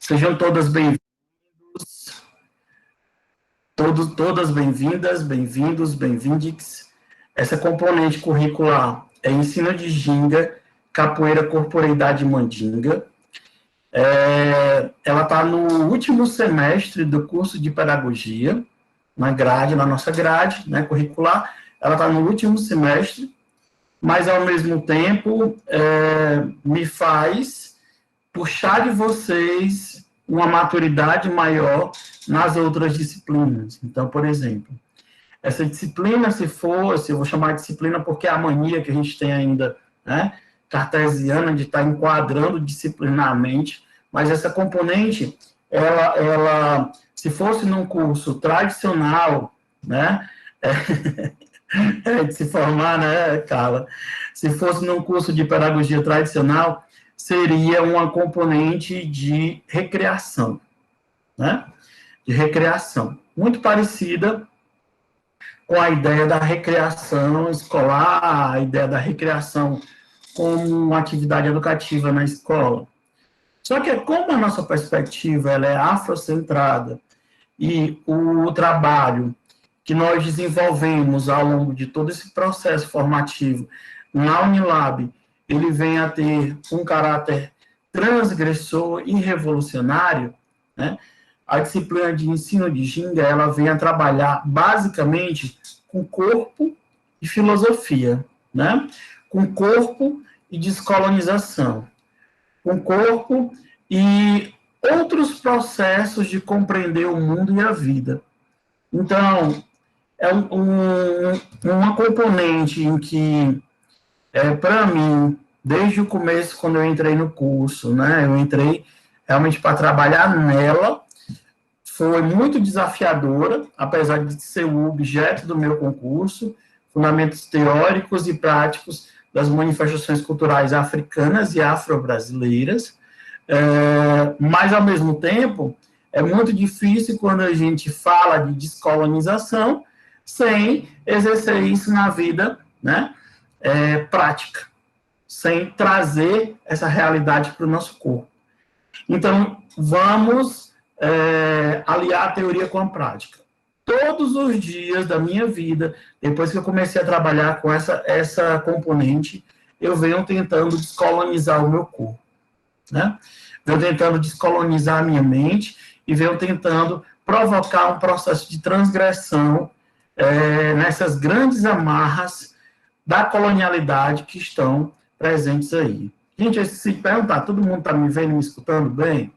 Sejam todas bem-vindos, todas bem-vindas, bem-vindos, bem-vindes. Essa componente curricular é ensino de ginga, capoeira, corporeidade mandinga. Ela está no último semestre do curso de pedagogia, na nossa grade, né, curricular. Ela está no último semestre, mas, ao mesmo tempo, me faz puxar de vocês uma maturidade maior nas outras disciplinas. Então, por exemplo, essa disciplina, eu vou chamar de disciplina porque é a mania que a gente tem ainda, né, cartesiana, de estar enquadrando disciplinarmente, mas essa componente, ela se fosse num curso tradicional, né, de se formar, né, Carla? Se fosse num curso de pedagogia tradicional, seria uma componente de recreação, né? De recreação. Muito parecida com a ideia da recreação escolar, a ideia da recreação como uma atividade educativa na escola. Só que, como a nossa perspectiva ela é afrocentrada e o trabalho que nós desenvolvemos ao longo de todo esse processo formativo na Unilab, ele vem a ter um caráter transgressor e revolucionário, né? A disciplina de ensino de ginga, ela vem a trabalhar basicamente com corpo e filosofia, né? Com corpo e descolonização, com corpo e outros processos de compreender o mundo e a vida. Então, é uma componente em que, para mim, desde o começo, quando eu entrei no curso, né, eu entrei realmente para trabalhar nela, foi muito desafiadora, apesar de ser o objeto do meu concurso, fundamentos teóricos e práticos das manifestações culturais africanas e afro-brasileiras, mas, ao mesmo tempo, é muito difícil quando a gente fala de descolonização sem exercer isso na vida, né, prática, sem trazer essa realidade para o nosso corpo. Então, vamos aliar a teoria com a prática. Todos os dias da minha vida, depois que eu comecei a trabalhar com essa componente, eu venho tentando descolonizar o meu corpo, né? Venho tentando descolonizar a minha mente e venho tentando provocar um processo de transgressão nessas grandes amarras da colonialidade que estão presentes aí. Gente, se perguntar, todo mundo está me vendo e me escutando bem?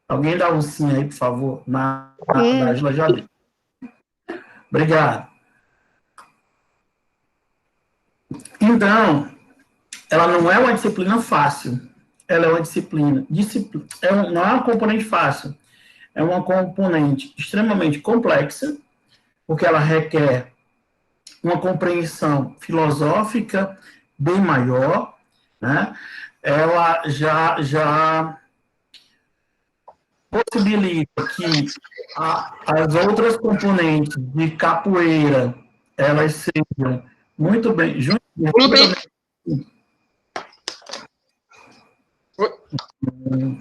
Alguém dá um sim aí, por favor, na Angela Jardim. Obrigado. Então, ela não é uma disciplina fácil, ela é uma disciplina não é uma componente fácil, é uma componente extremamente complexa, porque ela requer uma compreensão filosófica bem maior, né? Ela já possibilita que as outras componentes de capoeira, elas sejam muito bem...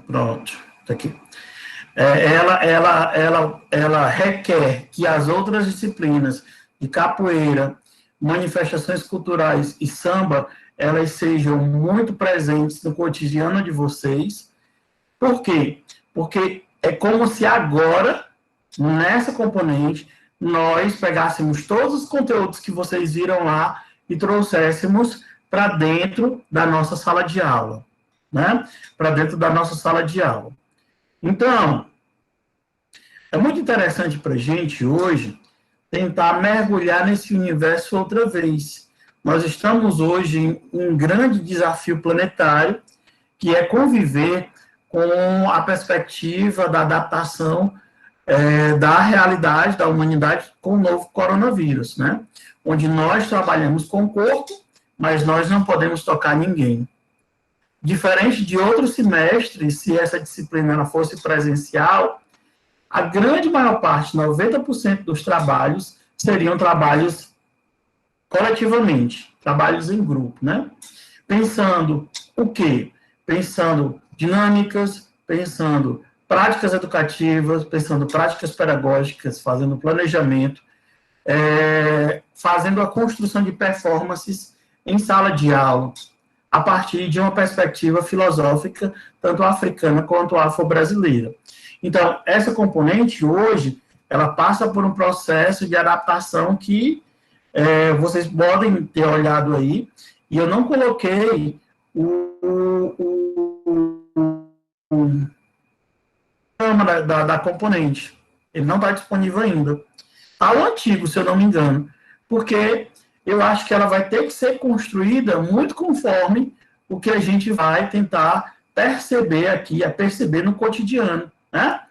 Pronto, tá aqui. Ela requer que as outras disciplinas de capoeira, manifestações culturais e samba, elas sejam muito presentes no cotidiano de vocês. Por quê? Porque é como se agora, nessa componente, nós pegássemos todos os conteúdos que vocês viram lá e trouxéssemos para dentro da nossa sala de aula, né? Para dentro da nossa sala de aula. Então, é muito interessante para a gente hoje tentar mergulhar nesse universo outra vez. Nós estamos hoje em um grande desafio planetário, que é conviver com a perspectiva da adaptação da realidade da humanidade com o novo coronavírus, né? Onde nós trabalhamos com o corpo, mas nós não podemos tocar ninguém. Diferente de outros semestres, se essa disciplina ela fosse presencial, a grande maior parte, 90% dos trabalhos, seriam trabalhos coletivamente, trabalhos em grupo, né? Pensando o quê? Pensando dinâmicas, pensando práticas educativas, pensando práticas pedagógicas, fazendo planejamento, fazendo a construção de performances em sala de aula, a partir de uma perspectiva filosófica, tanto africana quanto afro-brasileira. Então, essa componente, hoje, ela passa por um processo de adaptação que vocês podem ter olhado aí, e eu não coloquei o da componente. Ele não está disponível ainda. Está o antigo, se eu não me engano, porque eu acho que ela vai ter que ser construída muito conforme o que a gente vai tentar perceber aqui, perceber no cotidiano, né?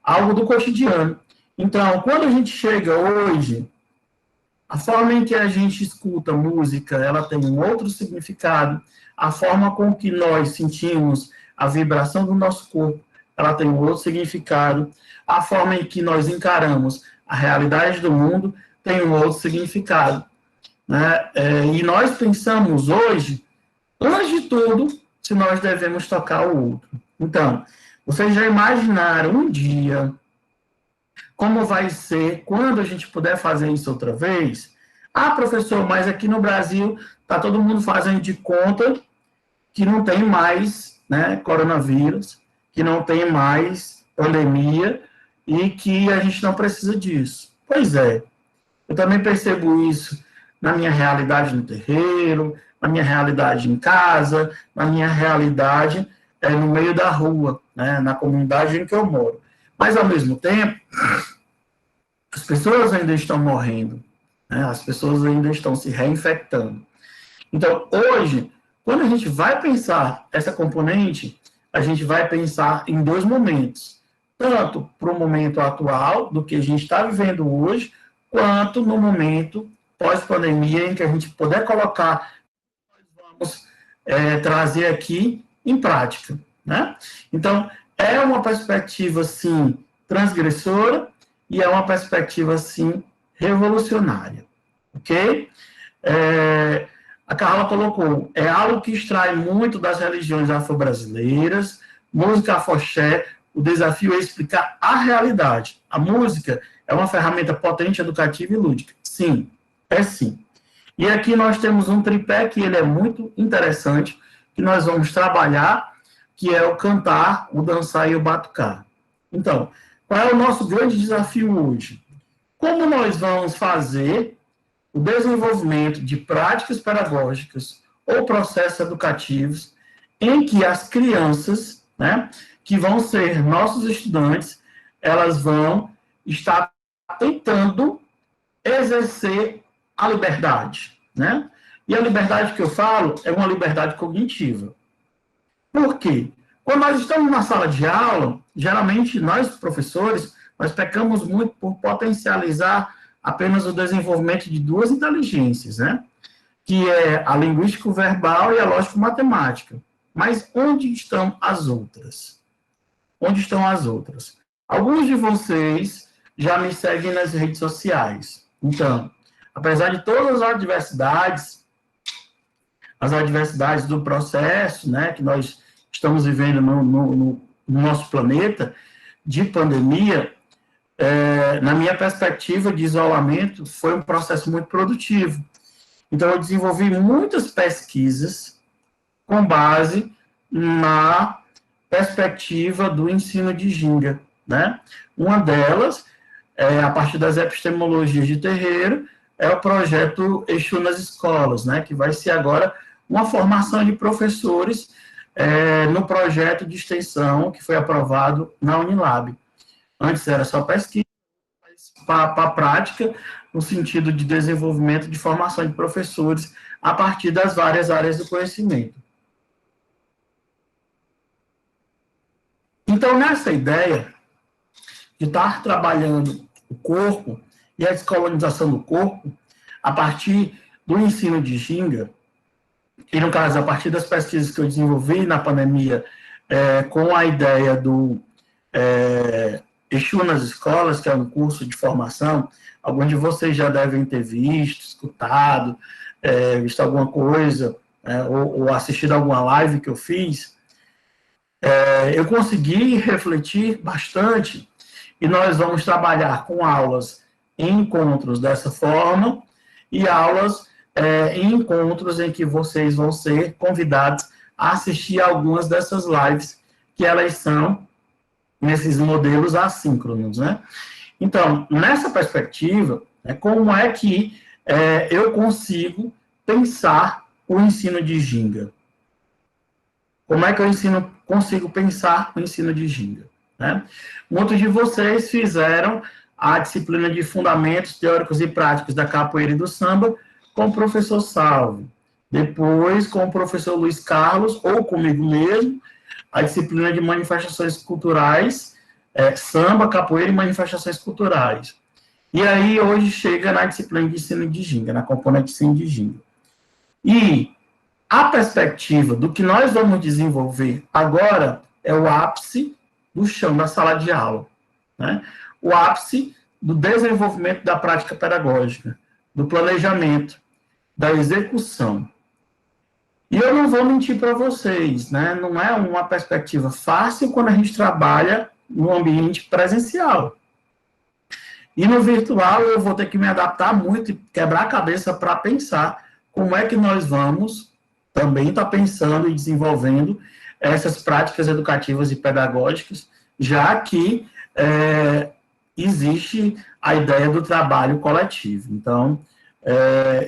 Algo do cotidiano. Então, quando a gente chega hoje, a forma em que a gente escuta música, ela tem um outro significado, a forma com que nós sentimos a vibração do nosso corpo, ela tem um outro significado, a forma em que nós encaramos a realidade do mundo tem um outro significado, né? E nós pensamos hoje, antes de tudo, se nós devemos tocar o outro. Então, vocês já imaginaram um dia como vai ser quando a gente puder fazer isso outra vez? Ah, professor, mas aqui no Brasil está todo mundo fazendo de conta que não tem mais, né, coronavírus, que não tem mais pandemia e que a gente não precisa disso. Pois é, eu também percebo isso na minha realidade no terreiro, na minha realidade em casa, na minha realidade no meio da rua, né, na comunidade em que eu moro. Mas, ao mesmo tempo, as pessoas ainda estão morrendo, né, as pessoas ainda estão se reinfectando. Então, hoje, quando a gente vai pensar essa componente, a gente vai pensar em dois momentos. Tanto para o momento atual, do que a gente está vivendo hoje, quanto no momento pós-pandemia, em que a gente puder colocar, nós vamos trazer aqui em prática, né? Então, é uma perspectiva, sim, transgressora e é uma perspectiva, sim, revolucionária, ok? A Carla colocou, é algo que extrai muito das religiões afro-brasileiras, música afoxé, o desafio é explicar a realidade. A música é uma ferramenta potente, educativa e lúdica. Sim, é sim. E aqui nós temos um tripé que ele é muito interessante, que nós vamos trabalhar, que é o cantar, o dançar e o batucar. Então, qual é o nosso grande desafio hoje? Como nós vamos fazer o desenvolvimento de práticas pedagógicas ou processos educativos em que as crianças, né, que vão ser nossos estudantes, elas vão estar tentando exercer a liberdade, né? E a liberdade que eu falo é uma liberdade cognitiva. Por quê? Quando nós estamos na sala de aula, geralmente nós, professores, nós pecamos muito por potencializar apenas o desenvolvimento de duas inteligências, né? Que é a linguístico-verbal e a lógico-matemática. Mas onde estão as outras? Onde estão as outras? Alguns de vocês já me seguem nas redes sociais. Então, apesar de todas as adversidades do processo, né, que nós estamos vivendo no nosso planeta, de pandemia, na minha perspectiva de isolamento, foi um processo muito produtivo. Então, eu desenvolvi muitas pesquisas com base na perspectiva do ensino de ginga, né? Uma delas, a partir das epistemologias de terreiro, é o projeto Exu nas escolas, né? Que vai ser agora uma formação de professores no projeto de extensão que foi aprovado na Unilab. Antes era só pesquisa, para a prática, no sentido de desenvolvimento de formação de professores a partir das várias áreas do conhecimento. Então, nessa ideia de estar trabalhando o corpo e a descolonização do corpo, a partir do ensino de ginga, e no caso, a partir das pesquisas que eu desenvolvi na pandemia, com a ideia do Exu nas escolas, que é um curso de formação, alguns de vocês já devem ter visto, escutado, visto alguma coisa, ou assistido alguma live que eu fiz. Eu consegui refletir bastante e nós vamos trabalhar com aulas em encontros dessa forma e aulas em encontros em que vocês vão ser convidados a assistir algumas dessas lives, que elas são nesses modelos assíncronos, né? Então, nessa perspectiva, como é que eu consigo pensar o ensino de Ginga? Como é que eu consigo pensar o ensino de Ginga? Né? Muitos de vocês fizeram a disciplina de Fundamentos Teóricos e Práticos da Capoeira e do Samba com o professor Salvo. Depois, com o professor Luiz Carlos, ou comigo mesmo, a disciplina de Manifestações Culturais, Samba, Capoeira e Manifestações Culturais. E aí, hoje, chega na disciplina de ensino de Ginga, na componente de ensino de Ginga. E a perspectiva do que nós vamos desenvolver agora é o ápice do chão da sala de aula, né? O ápice do desenvolvimento da prática pedagógica, do planejamento, da execução. E eu não vou mentir para vocês, né? Não é uma perspectiva fácil quando a gente trabalha no ambiente presencial. E no virtual eu vou ter que me adaptar muito e quebrar a cabeça para pensar como é que nós vamos também estar pensando e desenvolvendo essas práticas educativas e pedagógicas, já que existe a ideia do trabalho coletivo. Então,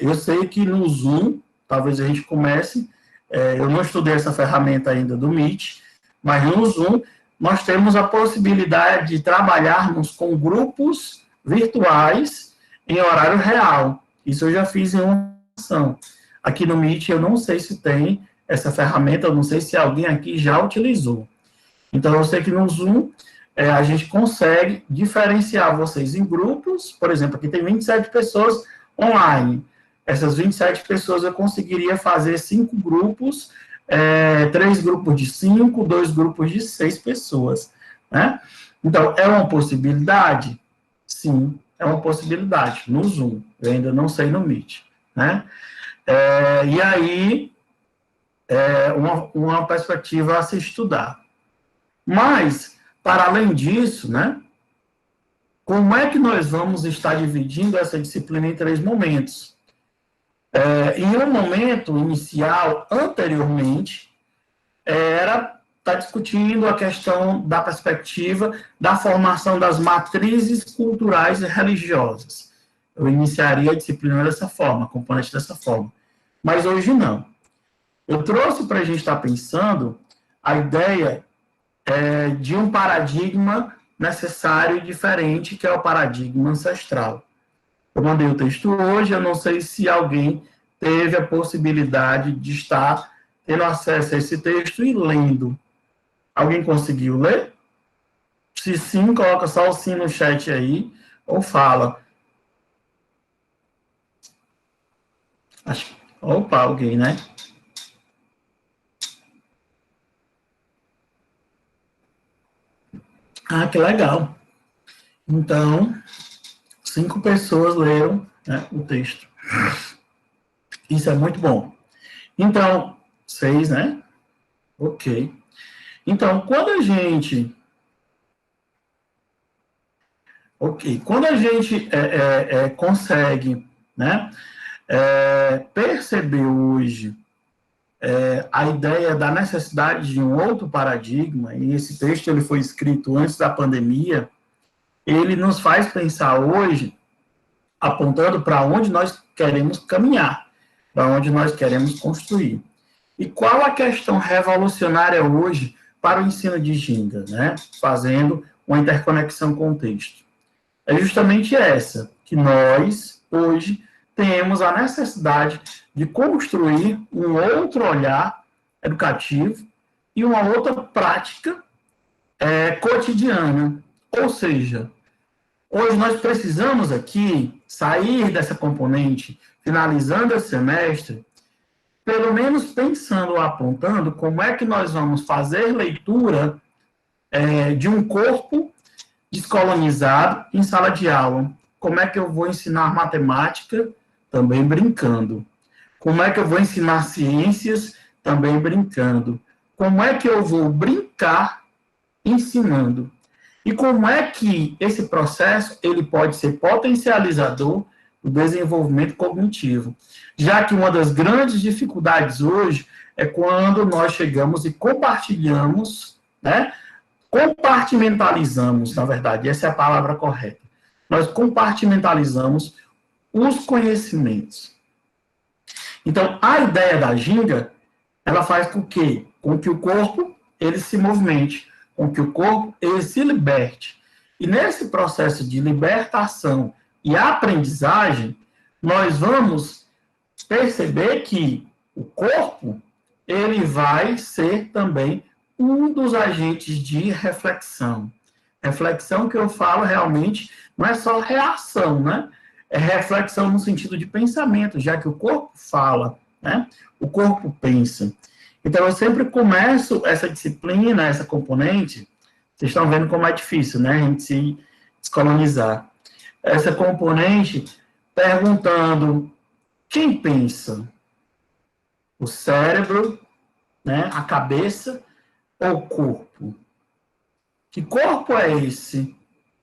eu sei que no Zoom, talvez a gente comece, eu não estudei essa ferramenta ainda do Meet, mas no Zoom nós temos a possibilidade de trabalharmos com grupos virtuais em horário real. Isso eu já fiz em uma ação. Aqui no Meet eu não sei se tem essa ferramenta, eu não sei se alguém aqui já utilizou. Então eu sei que no Zoom a gente consegue diferenciar vocês em grupos, por exemplo, aqui tem 27 pessoas online. Essas 27 pessoas eu conseguiria fazer 5 grupos, 3 grupos de 5, 2 grupos de 6 pessoas, né? Então, é uma possibilidade? Sim, é uma possibilidade, no Zoom. Eu ainda não sei no Meet, né? E aí, uma perspectiva a se estudar. Mas, para além disso, né? Como é que nós vamos estar dividindo essa disciplina em 3 momentos? Em um momento inicial, anteriormente, era estar discutindo a questão da perspectiva da formação das matrizes culturais e religiosas. Eu iniciaria a disciplina dessa forma, a componente dessa forma. Mas hoje não. Eu trouxe para a gente estar pensando a ideia de um paradigma necessário e diferente, que é o paradigma ancestral. Eu mandei o texto hoje, eu não sei se alguém teve a possibilidade de estar tendo acesso a esse texto e lendo. Alguém conseguiu ler? Se sim, coloca só o sim no chat aí, ou fala. Opa, alguém, né? Ah, que legal. Então, 5 pessoas leram, né, o texto. Isso é muito bom. Então, 6, né? Ok. Então, quando a gente consegue, né, perceber hoje a ideia da necessidade de um outro paradigma, e esse texto ele foi escrito antes da pandemia, ele nos faz pensar hoje, apontando para onde nós queremos caminhar, para onde nós queremos construir. E qual a questão revolucionária hoje para o ensino de Ginga, né? Fazendo uma interconexão com o texto? É justamente essa, que nós, hoje, temos a necessidade de construir um outro olhar educativo e uma outra prática cotidiana. Ou seja, hoje nós precisamos aqui sair dessa componente, finalizando esse semestre, pelo menos pensando ou apontando como é que nós vamos fazer leitura de um corpo descolonizado em sala de aula. Como é que eu vou ensinar matemática? Também brincando. Como é que eu vou ensinar ciências? Também brincando. como é que eu vou brincar ensinando. E como é que esse processo ele pode ser potencializador do desenvolvimento cognitivo. Já que uma das grandes dificuldades hoje é quando nós chegamos e compartilhamos, né? Compartimentalizamos, na verdade, essa é a palavra correta. Nós compartimentalizamos os conhecimentos. Então, a ideia da ginga, ela faz com que o corpo ele se movimente, com que o corpo ele se liberte. E nesse processo de libertação e aprendizagem, nós vamos perceber que o corpo ele vai ser também um dos agentes de reflexão. Reflexão que eu falo realmente não é só reação, né? É reflexão no sentido de pensamento, já que o corpo fala, né? O corpo pensa. Então, eu sempre começo essa disciplina, essa componente, vocês estão vendo como é difícil, né? A gente se descolonizar. Essa componente perguntando quem pensa? O cérebro, né? A cabeça ou o corpo? Que corpo é esse?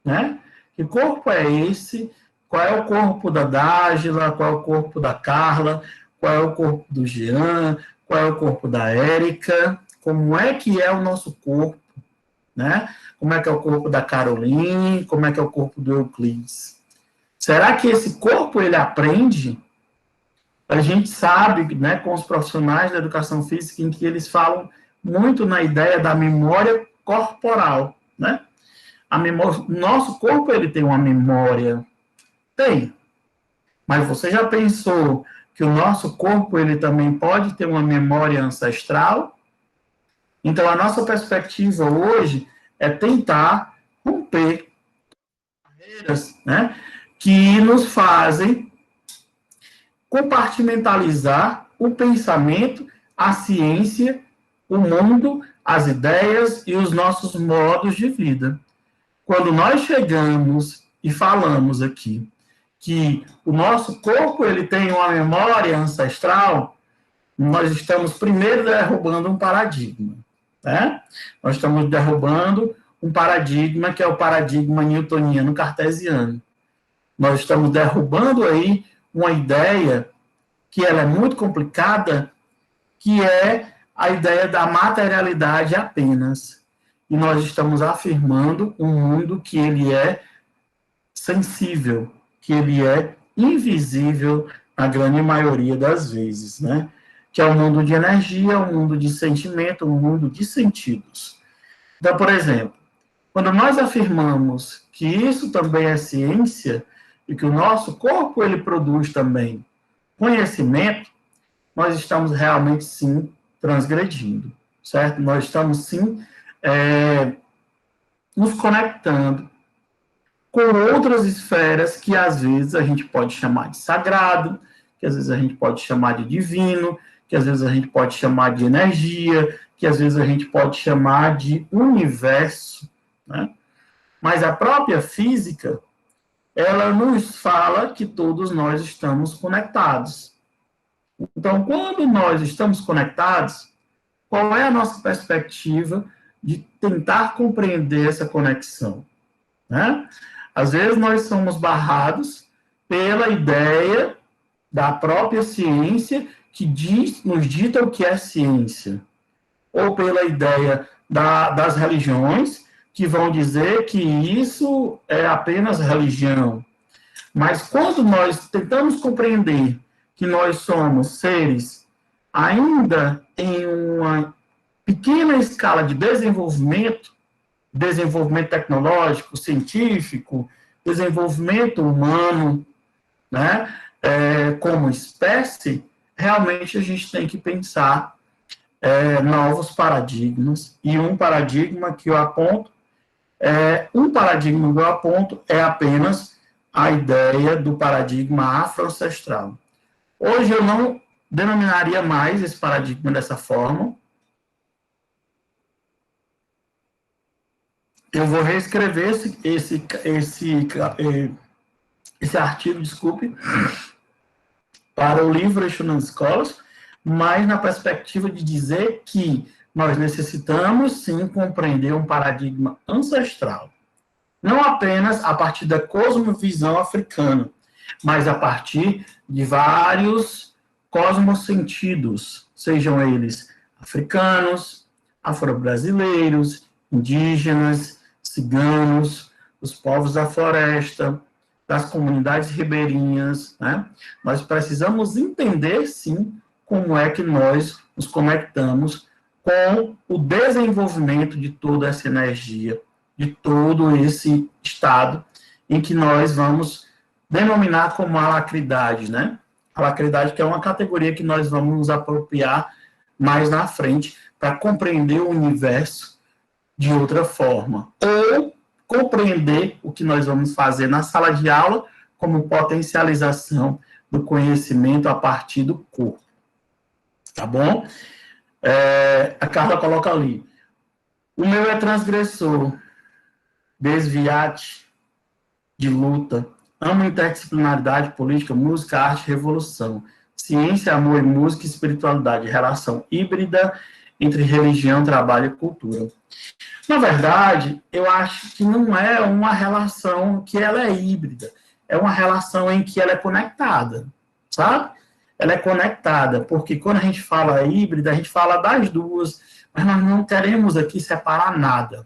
Né? Que corpo é esse? Qual é o corpo da Dágila? Qual é o corpo da Carla? Qual é o corpo do Jean? Qual é o corpo da Érica? Como é que é o nosso corpo? Né? Como é que é o corpo da Caroline? Como é que é o corpo do Euclides? Será que esse corpo ele aprende? A gente sabe, né, com os profissionais da educação física, em que eles falam muito na ideia da memória corporal, né? A memória, nosso corpo ele tem uma memória, tem. Mas você já pensou que o nosso corpo ele também pode ter uma memória ancestral? Então a nossa perspectiva hoje é tentar romper barreiras, né, que nos fazem compartimentalizar o pensamento, a ciência, o mundo, as ideias e os nossos modos de vida. Quando nós chegamos e falamos aqui que o nosso corpo ele tem uma memória ancestral, nós estamos primeiro derrubando um paradigma, né? Nós estamos derrubando um paradigma que é o paradigma newtoniano cartesiano. Nós estamos derrubando aí uma ideia que ela é muito complicada, que é a ideia da materialidade apenas. E nós estamos afirmando um mundo que ele é sensível, que ele é invisível na grande maioria das vezes, né? Que é um mundo de energia, um mundo de sentimento, um mundo de sentidos. Então, por exemplo, quando nós afirmamos que isso também é ciência e que o nosso corpo ele produz também conhecimento, nós estamos realmente, sim, transgredindo, certo? Nós estamos, sim, nos conectando com outras esferas que, às vezes, a gente pode chamar de sagrado, que, às vezes, a gente pode chamar de divino, que, às vezes, a gente pode chamar de energia, que, às vezes, a gente pode chamar de universo, né? Mas a própria física, ela nos fala que todos nós estamos conectados. Então, quando nós estamos conectados, qual é a nossa perspectiva de tentar compreender essa conexão? Né? Às vezes nós somos barrados pela ideia da própria ciência que nos dita o que é ciência, ou pela ideia das religiões que vão dizer que isso é apenas religião. Mas quando nós tentamos compreender que nós somos seres ainda em uma pequena escala de desenvolvimento tecnológico, científico, desenvolvimento humano, né, como espécie, realmente a gente tem que pensar novos paradigmas, e um paradigma que eu aponto é apenas a ideia do paradigma afroancestral. Hoje eu não denominaria mais esse paradigma dessa forma. Eu vou reescrever esse artigo, desculpe, para o livro Eixo nas Escolas, mas na perspectiva de dizer que nós necessitamos, sim, compreender um paradigma ancestral. Não apenas a partir da cosmovisão africana, mas a partir de vários cosmosentidos, sejam eles africanos, afro-brasileiros, indígenas, ciganos, os povos da floresta, das comunidades ribeirinhas, né? Nós precisamos entender, sim, como é que nós nos conectamos com o desenvolvimento de toda essa energia, de todo esse estado em que nós vamos denominar como alacridade, né? Alacridade, que é uma categoria que nós vamos nos apropriar mais na frente para compreender o universo de outra forma. Ou compreender o que nós vamos fazer na sala de aula como potencialização do conhecimento a partir do corpo. Tá bom? A Carla coloca ali. O meu é transgressor, desviate de luta, amo interdisciplinaridade, política, música, arte, revolução, ciência, amor e música, espiritualidade, relação híbrida entre religião, trabalho e cultura. Na verdade, eu acho que não é uma relação que ela é híbrida, é uma relação em que ela é conectada, sabe? Ela é conectada, porque quando a gente fala híbrida, a gente fala das duas, mas nós não queremos aqui separar nada.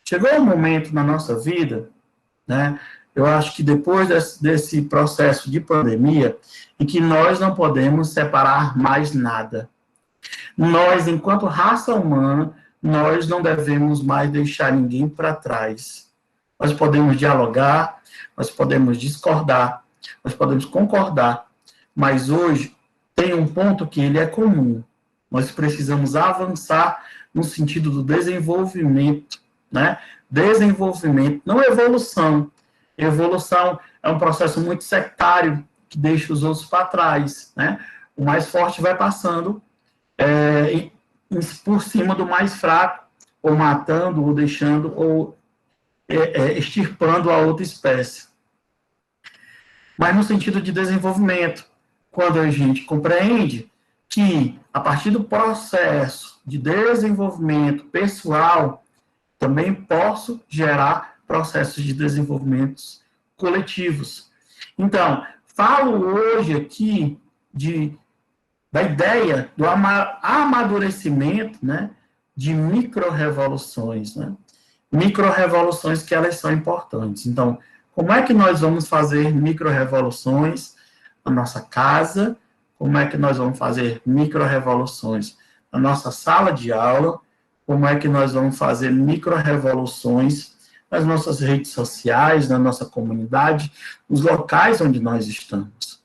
Chegou um momento na nossa vida, né? Eu acho que depois desse processo de pandemia, em que nós não podemos separar mais nada. Nós, enquanto raça humana, nós não devemos mais deixar ninguém para trás. Nós podemos dialogar, nós podemos discordar, nós podemos concordar, mas hoje tem um ponto que ele é comum. Nós precisamos avançar no sentido do desenvolvimento, né? Desenvolvimento, não evolução. Evolução é um processo muito sectário, que deixa os outros para trás, né? O mais forte vai passando por cima do mais fraco, ou matando, ou deixando, ou extirpando a outra espécie. Mas no sentido de desenvolvimento, quando a gente compreende que, a partir do processo de desenvolvimento pessoal, também posso gerar processos de desenvolvimento coletivos. Então, falo hoje aqui da ideia do amadurecimento, né, de micro-revoluções, né? Micro-revoluções que elas são importantes. Então, como é que nós vamos fazer micro-revoluções na nossa casa? Como é que nós vamos fazer micro-revoluções na nossa sala de aula? Como é que nós vamos fazer micro-revoluções nas nossas redes sociais, na nossa comunidade, nos locais onde nós estamos?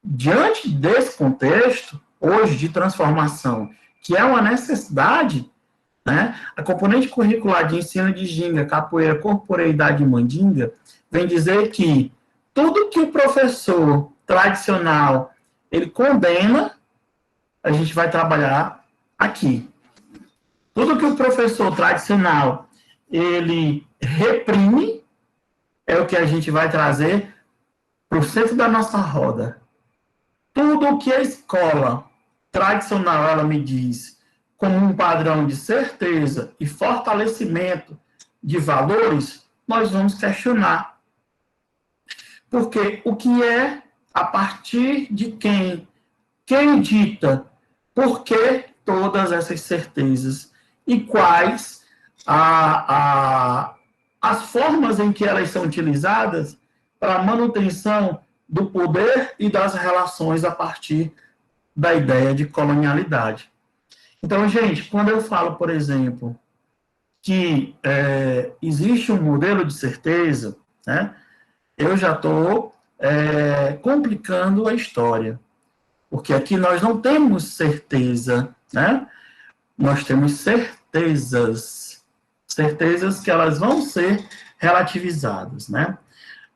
Diante desse contexto, hoje, de transformação, que é uma necessidade, né, a componente curricular de ensino de ginga, capoeira, corporeidade e mandinga, vem dizer que tudo que o professor tradicional, ele condena, a gente vai trabalhar aqui. Tudo que o professor tradicional, ele reprime, é o que a gente vai trazer para o centro da nossa roda. Tudo o que a escola tradicional, ela me diz, como um padrão de certeza e fortalecimento de valores, nós vamos questionar. Porque o que é, a partir de quem dita, por que todas essas certezas e quais as formas em que elas são utilizadas para a manutenção do poder e das relações a partir da ideia de colonialidade. Então, gente, quando eu falo, por exemplo, que existe um modelo de certeza, né, eu já estou complicando a história. Porque aqui nós não temos certeza, né? Nós temos certezas. Certezas que elas vão ser relativizadas, né?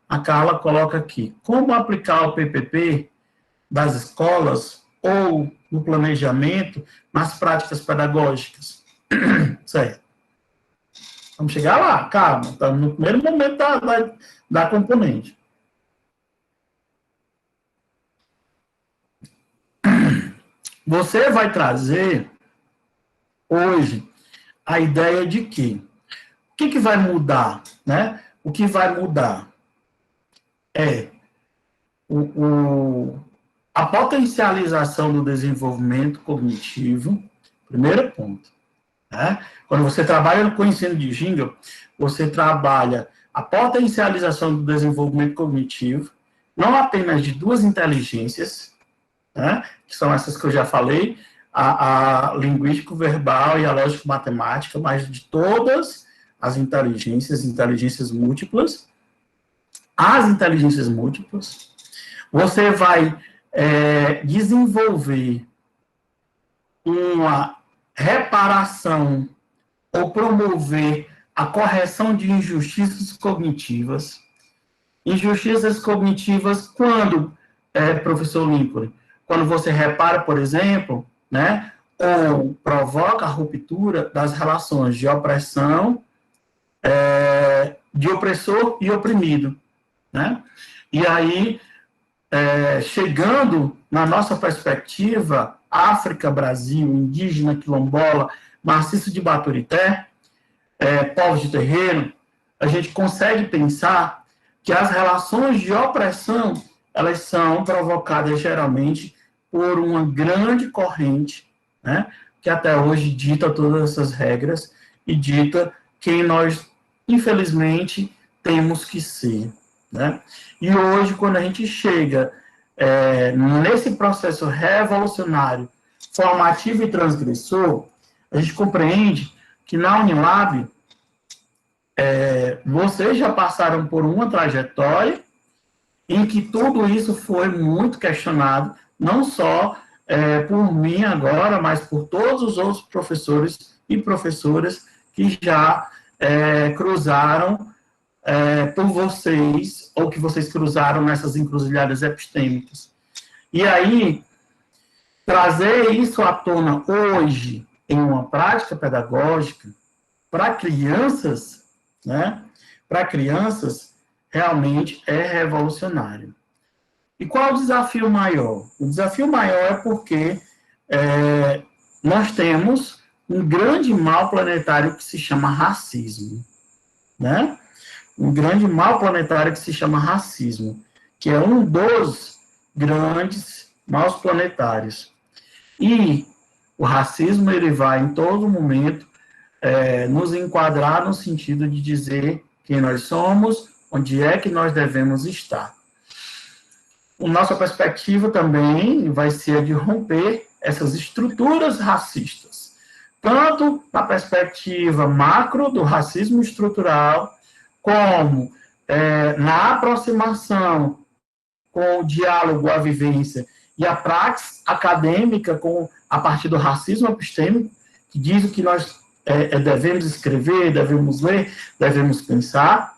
A Carla coloca aqui, como aplicar o PPP das escolas ou no planejamento nas práticas pedagógicas? Certo. Vamos chegar lá, calma, estamos no primeiro momento da componente. Você vai trazer hoje a ideia de que o que vai mudar, né? O que vai mudar é a potencialização do desenvolvimento cognitivo, primeiro ponto. Né? Quando você trabalha com o ensino de Ginga, você trabalha a potencialização do desenvolvimento cognitivo, não apenas de duas inteligências, né? Que são essas que eu já falei, a linguístico-verbal e a lógico-matemática, mas de todas as inteligências múltiplas, as inteligências múltiplas. Você vai desenvolver uma reparação ou promover a correção de injustiças cognitivas. Injustiças cognitivas quando, professor Lincoln, quando você repara, por exemplo, né, ou provoca a ruptura das relações de opressão, de opressor e oprimido, né? E aí, chegando na nossa perspectiva, África, Brasil, indígena, quilombola, maciço de Baturité, povos de terreiro, a gente consegue pensar que as relações de opressão, elas são provocadas geralmente por uma grande corrente, né, que até hoje dita todas essas regras e dita quem nós, infelizmente, temos que ser, né? E hoje, quando a gente chega nesse processo revolucionário, formativo e transgressor, a gente compreende que na Unilab, vocês já passaram por uma trajetória em que tudo isso foi muito questionado, não só por mim agora, mas por todos os outros professores e professoras que já cruzaram por vocês, ou que vocês cruzaram nessas encruzilhadas epistêmicas. E aí, trazer isso à tona hoje, em uma prática pedagógica, para crianças, né? Para crianças, realmente é revolucionário. E qual é o desafio maior? O desafio maior é porque nós temos um grande mal planetário que se chama racismo, né? Um grande mal planetário que se chama racismo, que é um dos grandes maus planetários. E o racismo, ele vai, em todo momento, nos enquadrar no sentido de dizer quem nós somos, onde é que nós devemos estar. A nossa perspectiva também vai ser a de romper essas estruturas racistas, tanto na perspectiva macro do racismo estrutural, como na aproximação com o diálogo, a vivência e a praxis acadêmica a partir do racismo epistêmico, que diz o que nós devemos escrever, devemos ler, devemos pensar,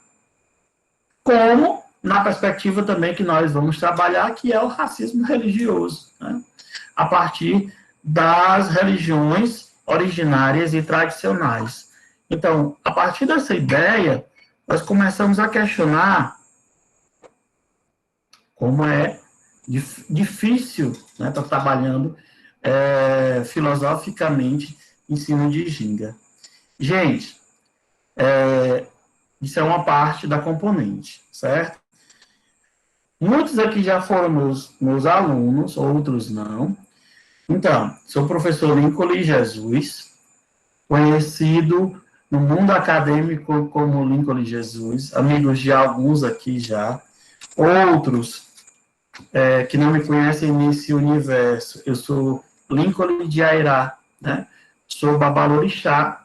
como na perspectiva também que nós vamos trabalhar, que é o racismo religioso, né? A partir das religiões originárias e tradicionais. Então, a partir dessa ideia, nós começamos a questionar como é difícil, né, estar trabalhando filosoficamente em cima de Ginga. Gente, isso é uma parte da componente, certo? Muitos aqui já foram meus alunos, outros não. Então, sou o professor Lincoln Jesus, conhecido no mundo acadêmico como Lincoln Jesus, amigos de alguns aqui já, outros que não me conhecem nesse universo. Eu sou Lincoln de Airá, né? Sou babalorixá,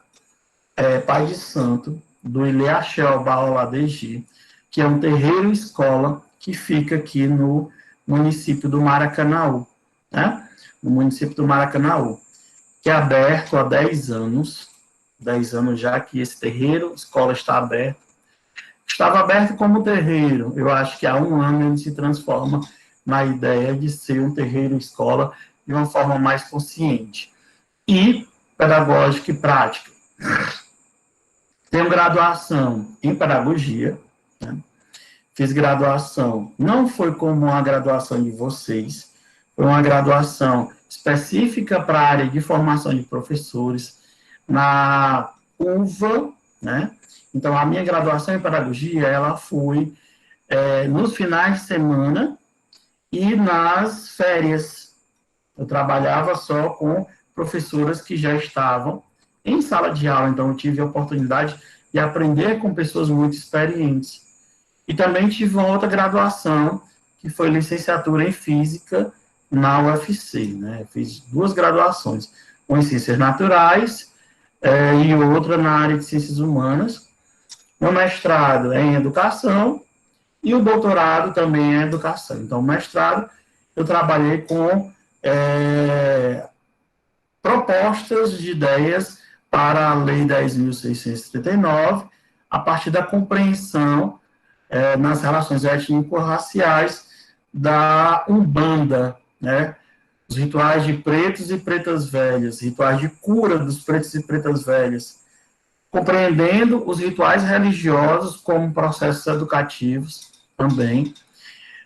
pai de santo, do Ileaxel Baoladegi, que é um terreiro-escola que fica aqui no município do Maracanaú, né? No município do Maracanaú, que é aberto há 10 anos já que esse terreiro-escola está aberto. Estava aberto como terreiro, eu acho que há 1 ano ele se transforma na ideia de ser um terreiro-escola de uma forma mais consciente e pedagógica e prática. Tenho graduação em pedagogia, né? Fiz graduação, não foi como a graduação de vocês, foi uma graduação específica para a área de formação de professores. na UVA, né? Então, a minha graduação em pedagogia, ela foi nos finais de semana e nas férias. Eu trabalhava só com professoras que já estavam em sala de aula, então eu tive a oportunidade de aprender com pessoas muito experientes. E também tive uma outra graduação, que foi licenciatura em Física na UFC, né? Fiz 2 graduações, uma em Ciências Naturais e outra na área de Ciências Humanas. Meu mestrado é em Educação e o doutorado também é em Educação. Então, o mestrado, eu trabalhei com propostas de ideias para a Lei 10.639, a partir da compreensão nas relações étnico-raciais da Umbanda, né? Os rituais de pretos e pretas velhas, rituais de cura dos pretos e pretas velhas, compreendendo os rituais religiosos como processos educativos também,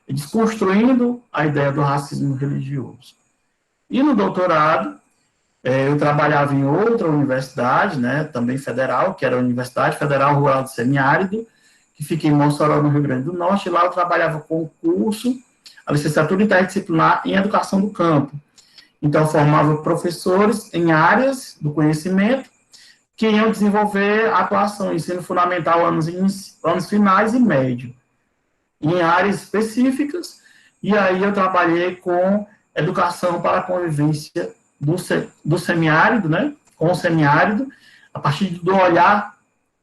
desconstruindo a ideia do racismo religioso. E no doutorado, eu trabalhava em outra universidade, né, também federal, que era a Universidade Federal Rural do Semiárido, que fica em Mossoró, no Rio Grande do Norte, e lá eu trabalhava com o curso, a licenciatura interdisciplinar em Educação do Campo. Então, eu formava professores em áreas do conhecimento que iam desenvolver atuação, ensino fundamental, anos finais e médio, em áreas específicas, e aí eu trabalhei com educação para a convivência do semiárido, né, com o semiárido, a partir do olhar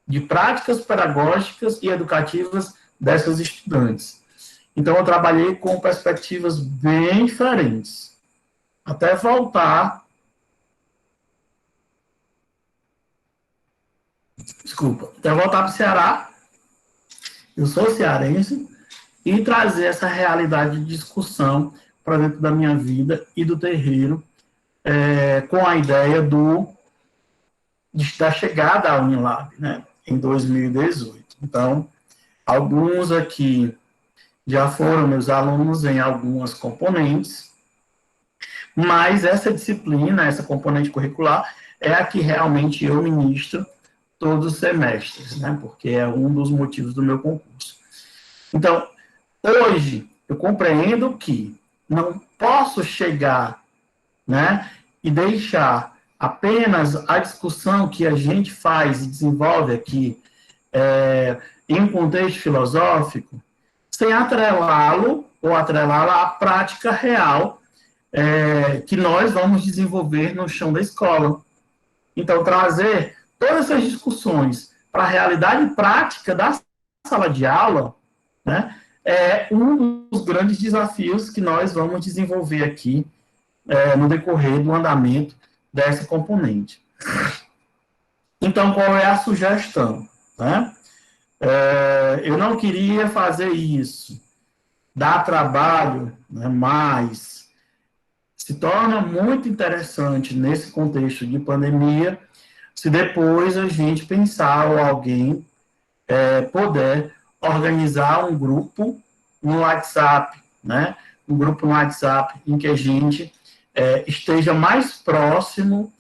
de práticas pedagógicas e educativas dessas estudantes. Então, eu trabalhei com perspectivas bem diferentes, até voltar para o Ceará, eu sou cearense, e trazer essa realidade de discussão para dentro da minha vida e do terreiro, com a ideia da chegada à Unilab, né, em 2018. Então, alguns aqui já foram meus alunos em algumas componentes, mas essa disciplina, essa componente curricular, é a que realmente eu ministro todos os semestres, né, porque é um dos motivos do meu concurso. Então, hoje, eu compreendo que não posso chegar, né, e deixar apenas a discussão que a gente faz e desenvolve aqui em um contexto filosófico, sem atrelá-lo ou atrelá-la à prática real que nós vamos desenvolver no chão da escola. Então, trazer todas essas discussões para a realidade prática da sala de aula, né, é um dos grandes desafios que nós vamos desenvolver aqui no decorrer do andamento dessa componente. Então, qual é a sugestão? Né? Eu não queria fazer isso, dar trabalho, né, mas se torna muito interessante nesse contexto de pandemia, se depois a gente pensar ou alguém puder organizar um grupo no WhatsApp, né? Um grupo no WhatsApp em que a gente esteja mais próximo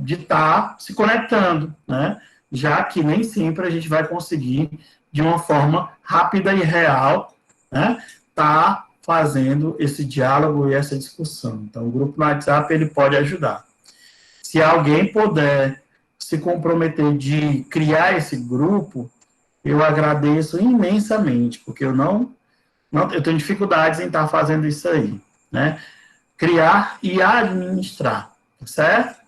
de estar se conectando, né? Já que nem sempre a gente vai conseguir, de uma forma rápida e real, né, tá fazendo esse diálogo e essa discussão. Então, o grupo no WhatsApp, ele pode ajudar. Se alguém puder se comprometer de criar esse grupo, eu agradeço imensamente, porque eu tenho dificuldades em estar fazendo isso aí, né? Criar e administrar, certo?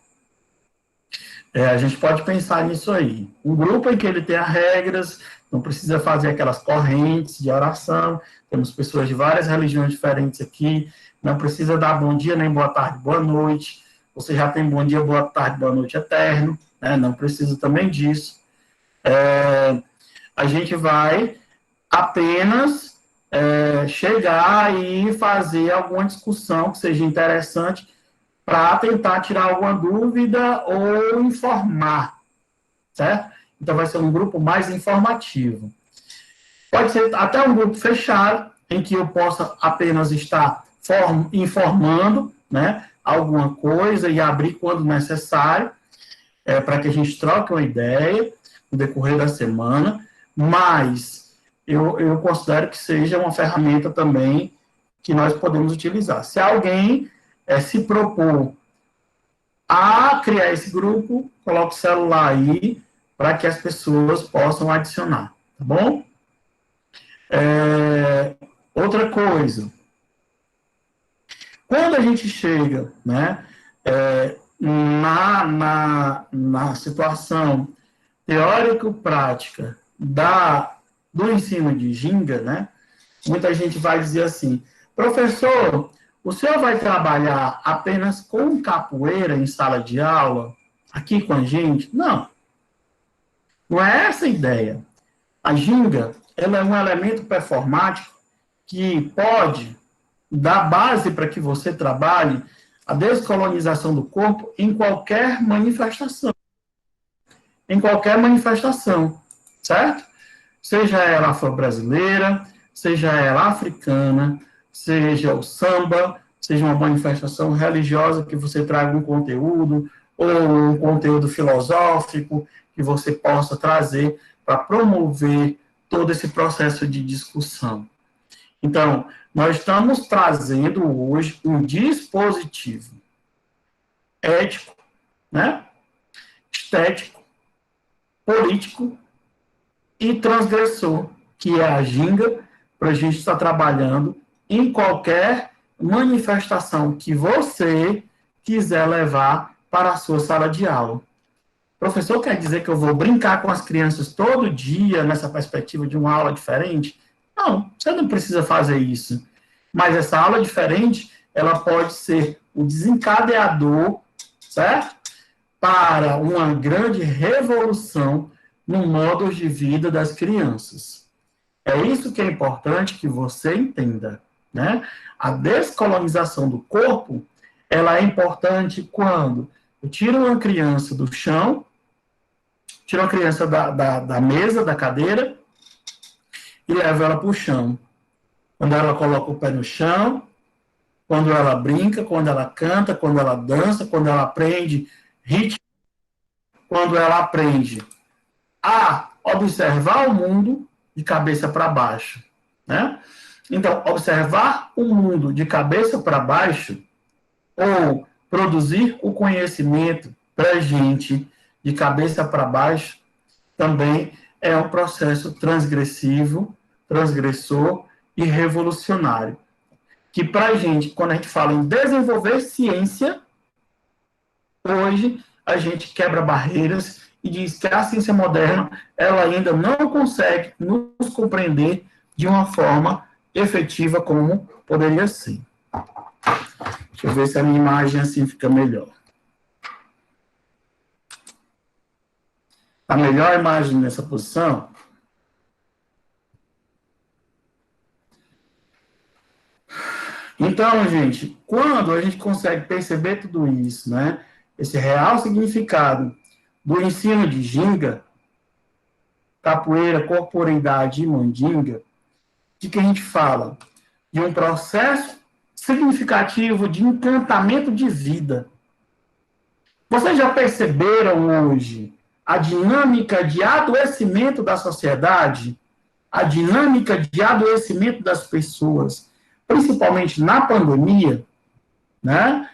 A gente pode pensar nisso aí. Um grupo em que ele tenha regras, não precisa fazer aquelas correntes de oração, temos pessoas de várias religiões diferentes aqui, não precisa dar bom dia, nem boa tarde, boa noite, você já tem bom dia, boa tarde, boa noite eterno, né? Não precisa também disso. A gente vai apenas chegar e fazer alguma discussão que seja interessante para tentar tirar alguma dúvida ou informar, certo? Então, vai ser um grupo mais informativo. Pode ser até um grupo fechado, em que eu possa apenas estar informando, né, alguma coisa e abrir quando necessário, para que a gente troque uma ideia no decorrer da semana, mas eu considero que seja uma ferramenta também que nós podemos utilizar. Se alguém se propor a criar esse grupo, coloque o celular aí para que as pessoas possam adicionar, tá bom? Outra coisa, quando a gente chega, né, na situação teórico-prática do ensino de Ginga, né, muita gente vai dizer assim, professor, o senhor vai trabalhar apenas com capoeira em sala de aula, aqui com a gente? Não, não é essa a ideia. A ginga, ela é um elemento performático que pode dar base para que você trabalhe a descolonização do corpo em qualquer manifestação. Em qualquer manifestação, certo? Seja ela afro-brasileira, seja ela africana, seja o samba, seja uma manifestação religiosa que você traga um conteúdo, ou um conteúdo filosófico que você possa trazer para promover todo esse processo de discussão. Então, nós estamos trazendo hoje um dispositivo ético, né, estético, político e transgressor, que é a ginga, para a gente estar trabalhando em qualquer manifestação que você quiser levar para a sua sala de aula. Professor, quer dizer que eu vou brincar com as crianças todo dia nessa perspectiva de uma aula diferente? Não, você não precisa fazer isso. Mas essa aula diferente, ela pode ser o desencadeador, certo? Para uma grande revolução no modo de vida das crianças. É isso que é importante que você entenda, né? A descolonização do corpo, ela é importante quando eu tiro uma criança do chão, tiro a criança da mesa, da cadeira, e levo ela para o chão. Quando ela coloca o pé no chão, quando ela brinca, quando ela canta, quando ela dança, quando ela aprende ritmo, quando ela aprende a observar o mundo de cabeça para baixo, né? Então, observar o mundo de cabeça para baixo ou produzir o conhecimento para a gente de cabeça para baixo também é um processo transgressivo, transgressor e revolucionário. Que para a gente, quando a gente fala em desenvolver ciência, hoje a gente quebra barreiras e diz que a ciência moderna ela ainda não consegue nos compreender de uma forma efetiva como poderia ser. Deixa eu ver se a minha imagem assim fica melhor. A melhor imagem nessa posição? Então, gente, quando a gente consegue perceber tudo isso, né, esse real significado do ensino de ginga, capoeira, corporeidade e mandinga, de que a gente fala? De um processo significativo de encantamento de vida. Vocês já perceberam hoje a dinâmica de adoecimento da sociedade? A dinâmica de adoecimento das pessoas, principalmente na pandemia, né?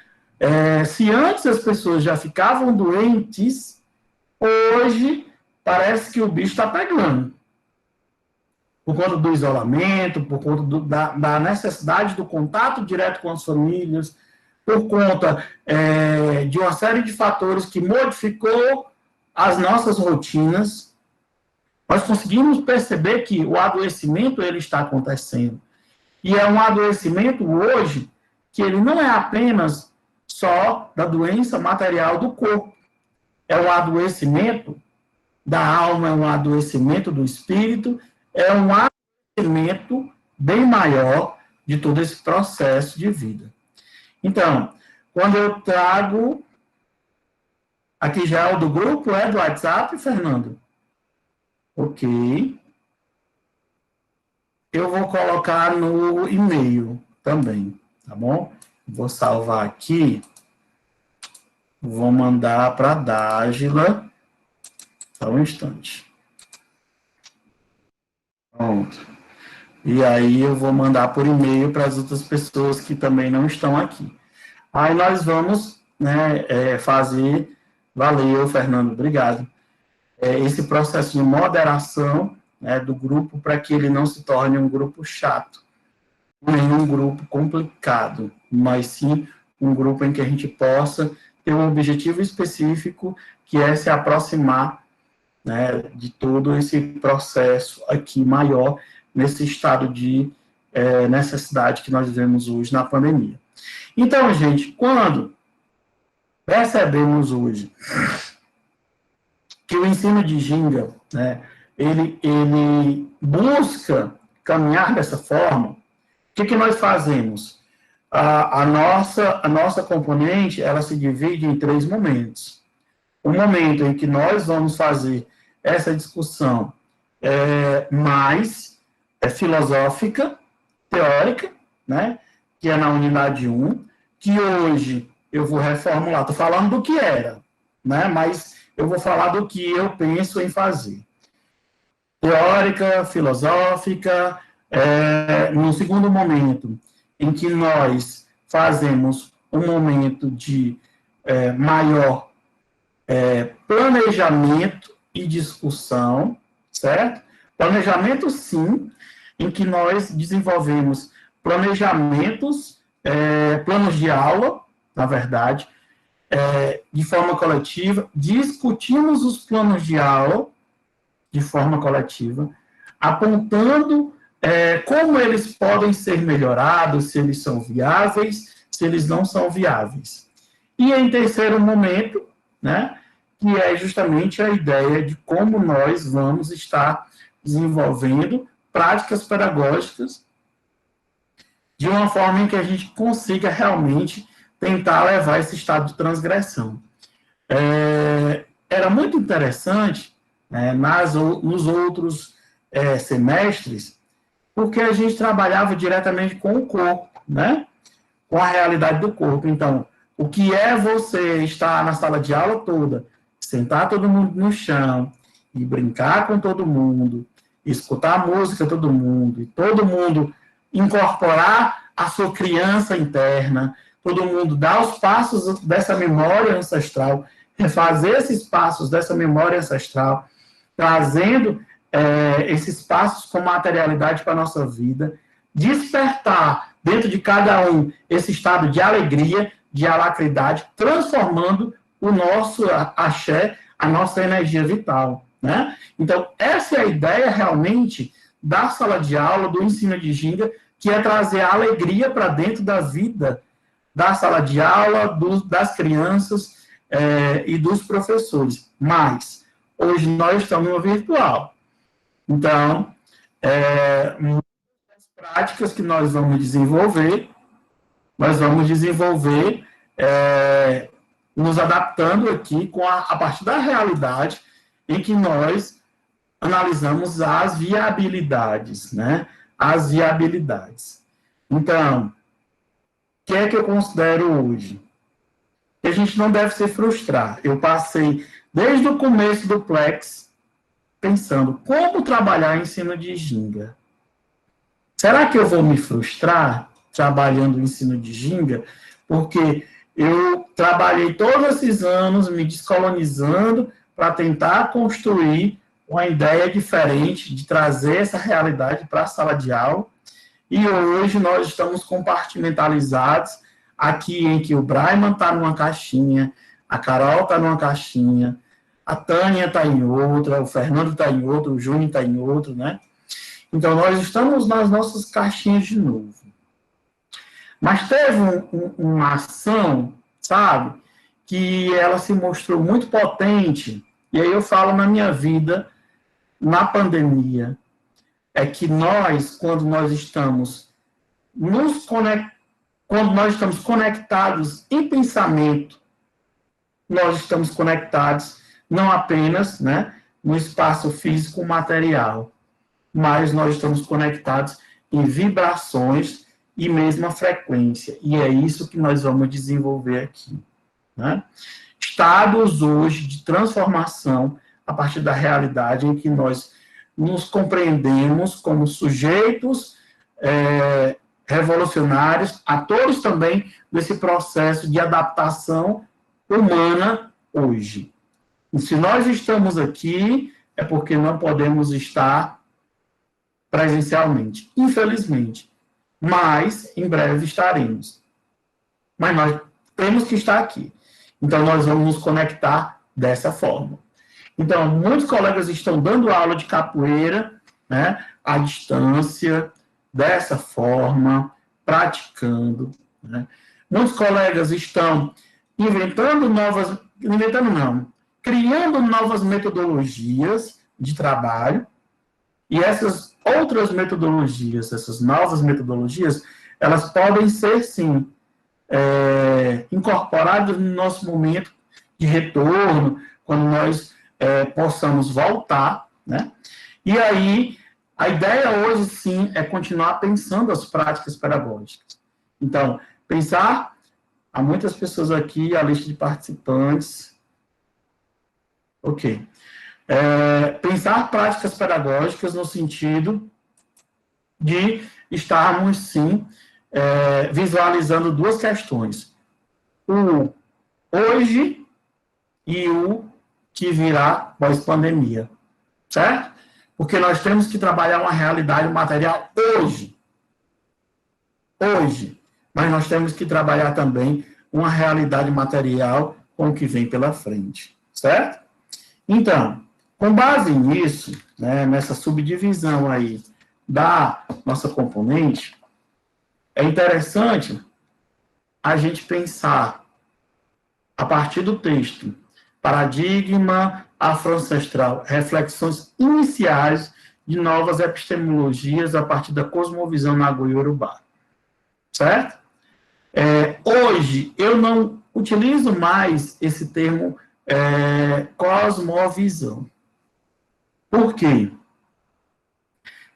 Se antes as pessoas já ficavam doentes, hoje parece que o bicho está pegando. Por conta do isolamento, por conta da necessidade do contato direto com as famílias, por conta de uma série de fatores que modificou as nossas rotinas, nós conseguimos perceber que o adoecimento ele está acontecendo. E é um adoecimento hoje que ele não é apenas só da doença material do corpo. É um adoecimento da alma, é um adoecimento do espírito, é um adoecimento bem maior de todo esse processo de vida. Então, quando eu trago, aqui já é o do grupo, é do WhatsApp, Fernando? Ok. Eu vou colocar no e-mail também, tá bom? Vou salvar aqui. Vou mandar para a Dágila. Só um instante. Pronto. E aí eu vou mandar por e-mail para as outras pessoas que também não estão aqui. Aí nós vamos, né, fazer, valeu, Fernando, obrigado, esse processo de moderação, né, do grupo para que ele não se torne um grupo chato, nem um grupo complicado, mas sim um grupo em que a gente possa ter um objetivo específico, que é se aproximar, né, de todo esse processo aqui maior, nesse estado de necessidade que nós vivemos hoje na pandemia. Então, gente, quando percebemos hoje que o ensino de Ginga, né, ele busca caminhar dessa forma, o que nós fazemos? A nossa componente, ela se divide em 3 momentos. O momento em que nós vamos fazer essa discussão mais filosófica, teórica, né, que é na unidade 1, que hoje eu vou reformular, estou falando do que era, né, mas eu vou falar do que eu penso em fazer. Teórica, filosófica, no segundo momento, em que nós fazemos um momento de maior planejamento e discussão, certo? Planejamento, sim, em que nós desenvolvemos planejamentos, planos de aula, na verdade, de forma coletiva, discutimos os planos de aula de forma coletiva, apontando como eles podem ser melhorados, se eles são viáveis, se eles não são viáveis. E em terceiro momento, né, que é justamente a ideia de como nós vamos estar desenvolvendo práticas pedagógicas de uma forma em que a gente consiga realmente tentar levar esse estado de transgressão. Era muito interessante, nos outros semestres, porque a gente trabalhava diretamente com o corpo, né? Com a realidade do corpo. Então, o que é você estar na sala de aula toda, sentar todo mundo no chão e brincar com todo mundo, escutar a música de todo mundo, e todo mundo incorporar a sua criança interna, todo mundo dar os passos dessa memória ancestral, refazer esses passos dessa memória ancestral, trazendo esses passos com materialidade para a nossa vida, despertar dentro de cada um esse estado de alegria, de alacridade, transformando o nosso axé, a nossa energia vital, né? Então, essa é a ideia realmente da sala de aula, do ensino de Ginga, que é trazer a alegria para dentro da vida da sala de aula, das crianças e dos professores. Mas, hoje nós estamos no virtual. Então, muitas práticas que nós vamos desenvolver nos adaptando aqui a partir da realidade em que nós analisamos as viabilidades, né? As viabilidades. Então, o que é que eu considero hoje? Que a gente não deve se frustrar. Eu passei, desde o começo do Plex, pensando como trabalhar ensino de Ginga. Será que eu vou me frustrar trabalhando o ensino de Ginga? Porque eu trabalhei todos esses anos me descolonizando para tentar construir uma ideia diferente de trazer essa realidade para a sala de aula. E hoje nós estamos compartimentalizados aqui em que o Braiman está numa caixinha, a Carol está numa caixinha, a Tânia está em outra, o Fernando está em outra, o Júnior está em outro, né? Então, nós estamos nas nossas caixinhas de novo. Mas teve uma ação, sabe, que ela se mostrou muito potente, e aí eu falo na minha vida, na pandemia, é que nós, quando nós estamos conectados em pensamento, nós estamos conectados não apenas, né, no espaço físico material, mas nós estamos conectados em vibrações e mesma frequência. E é isso que nós vamos desenvolver aqui, né? estados hoje de transformação a partir da realidade em que nós nos compreendemos como sujeitos revolucionários, atores também desse processo de adaptação humana hoje. E se nós estamos aqui, é porque não podemos estar presencialmente, infelizmente. Mas, em breve, estaremos. Mas nós temos que estar aqui. Então, nós vamos nos conectar dessa forma. Então, muitos colegas estão dando aula de capoeira, né, à distância, dessa forma, praticando. Né? Muitos colegas estão criando novas metodologias de trabalho, e essas outras metodologias, essas novas metodologias, elas podem ser, sim, incorporadas no nosso momento de retorno, quando nós possamos voltar, né? E aí, a ideia hoje, sim, é continuar pensando as práticas pedagógicas. Então, há muitas pessoas aqui, a lista de participantes. Ok. Pensar práticas pedagógicas no sentido de estarmos, sim, visualizando duas questões. O hoje e o que virá pós-pandemia. Certo? Porque nós temos que trabalhar uma realidade material hoje. Hoje. Mas nós temos que trabalhar também uma realidade material com o que vem pela frente. Certo? Então, com base nisso, né, nessa subdivisão aí da nossa componente, é interessante a gente pensar, a partir do texto, Paradigma Afroancestral, reflexões iniciais de novas epistemologias a partir da cosmovisão Nagoya-Yorubá. Certo? Hoje, eu não utilizo mais esse termo cosmovisão. Por quê?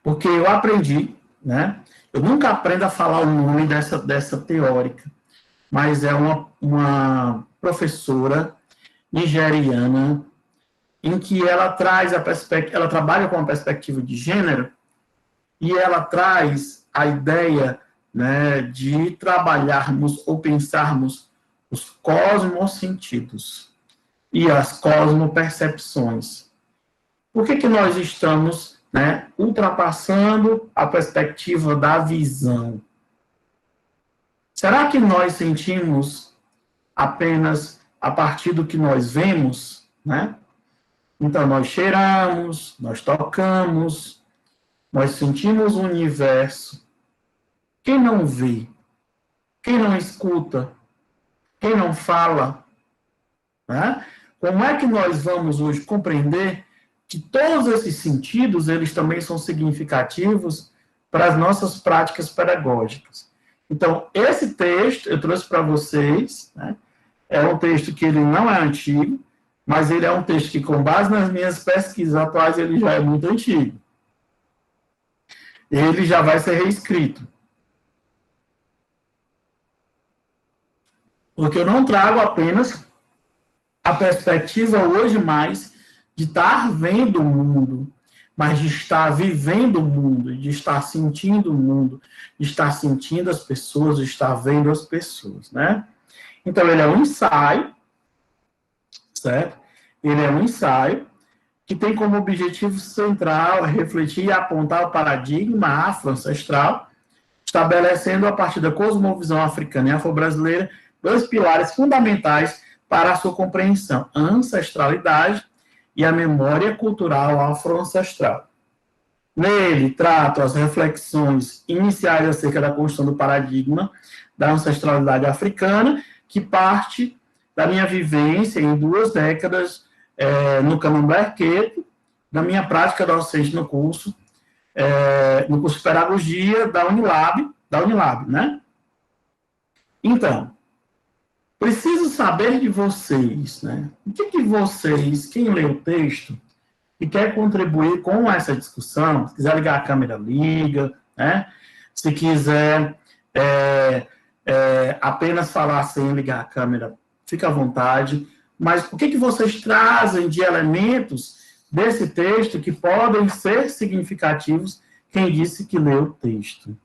Porque eu aprendi, né? Eu nunca aprendo a falar o nome dessa teórica, mas é uma professora nigeriana em que ela traz ela trabalha com a perspectiva de gênero e ela traz a ideia, né, de trabalharmos ou pensarmos os cosmosentidos e as cosmopercepções. Por que nós estamos, né, ultrapassando a perspectiva da visão? Será que nós sentimos apenas a partir do que nós vemos, né? Então, nós cheiramos, nós tocamos, nós sentimos o universo. Quem não vê? Quem não escuta? Quem não fala? Né? Como é que nós vamos hoje compreender que todos esses sentidos, eles também são significativos para as nossas práticas pedagógicas? Então, esse texto eu trouxe para vocês, né? É um texto que ele não é antigo, mas ele é um texto que, com base nas minhas pesquisas atuais, ele já é muito antigo. Ele já vai ser reescrito. Porque eu não trago apenas a perspectiva hoje mais de estar vendo o mundo, mas de estar vivendo o mundo, de estar sentindo o mundo, de estar sentindo as pessoas, de estar vendo as pessoas, né? Então, ele é um ensaio, certo? Ele é um ensaio que tem como objetivo central refletir e apontar o paradigma afro-ancestral, estabelecendo, a partir da cosmovisão africana e afro-brasileira, dois pilares fundamentais para a sua compreensão: a ancestralidade e a memória cultural afro-ancestral. Nele, trato as reflexões iniciais acerca da construção do paradigma da ancestralidade africana, que parte da minha vivência em 2 décadas no Candomblé Arqueto, da minha prática docente no curso de Pedagogia da Unilab, né? Então, preciso saber de vocês, né? O que vocês, quem lê o texto e quer contribuir com essa discussão, se quiser ligar a câmera, liga, né? Se quiser apenas falar sem ligar a câmera, fica à vontade, mas o que vocês trazem de elementos desse texto que podem ser significativos? Quem disse que leu o texto?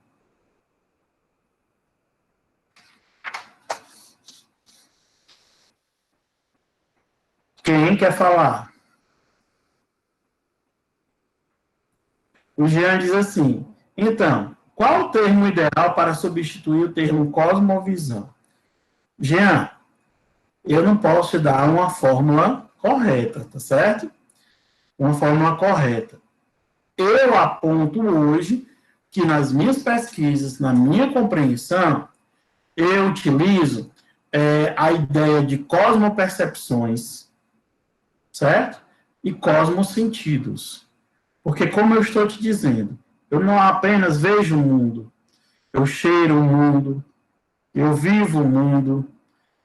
Quem quer falar? O Jean diz assim, então, qual o termo ideal para substituir o termo cosmovisão? Jean, eu não posso te dar uma fórmula correta, tá certo? Uma fórmula correta. Eu aponto hoje que nas minhas pesquisas, na minha compreensão, eu utilizo a ideia de cosmopercepções, certo? E cosmosentidos. Porque, como eu estou te dizendo, eu não apenas vejo o mundo, eu cheiro o mundo, eu vivo o mundo,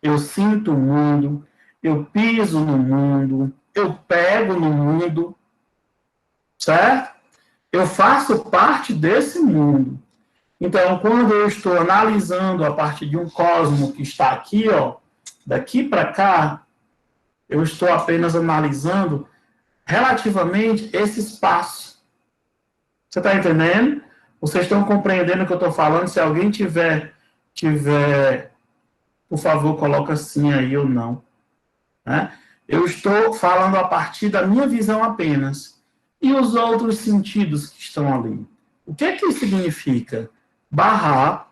eu sinto o mundo, eu piso no mundo, eu pego no mundo, certo? Eu faço parte desse mundo. Então, quando eu estou analisando a partir de um cosmo que está aqui, ó, daqui para cá, eu estou apenas analisando relativamente esse espaço. Você está entendendo? Vocês estão compreendendo o que eu estou falando? Se alguém tiver, por favor, coloca sim aí ou não. Né? Eu estou falando a partir da minha visão apenas. E os outros sentidos que estão ali? O que significa? Barrar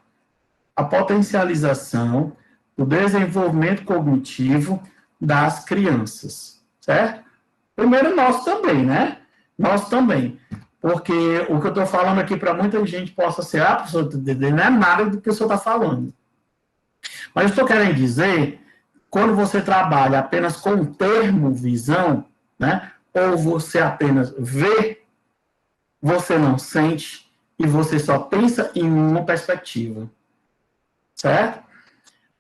a potencialização do desenvolvimento cognitivo das crianças, certo? Primeiro, nós também, né? Nós também. Porque o que eu estou falando aqui para muita gente possa ser, professor, não é nada do que o senhor está falando. Mas eu estou querendo dizer, quando você trabalha apenas com o termo visão, né? Ou você apenas vê, você não sente e você só pensa em uma perspectiva. Certo?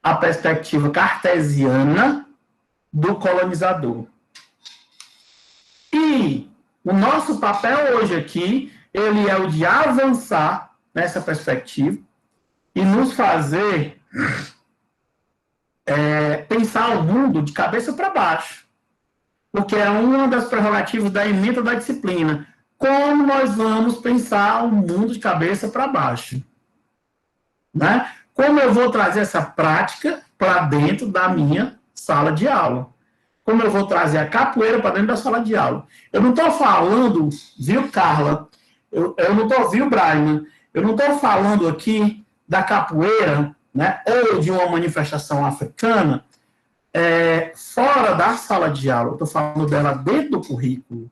A perspectiva cartesiana do colonizador. E o nosso papel hoje aqui, ele é o de avançar nessa perspectiva e nos fazer pensar o mundo de cabeça para baixo. Porque é uma das prerrogativas da ementa da disciplina. Como nós vamos pensar o mundo de cabeça para baixo? Né? Como eu vou trazer essa prática para dentro da minha sala de aula? Como eu vou trazer a capoeira para dentro da sala de aula? Eu não estou falando, viu, Carla? Eu não estou, viu, Brian? Eu não estou falando aqui da capoeira, né, ou de uma manifestação africana fora da sala de aula. Eu estou falando dela dentro do currículo.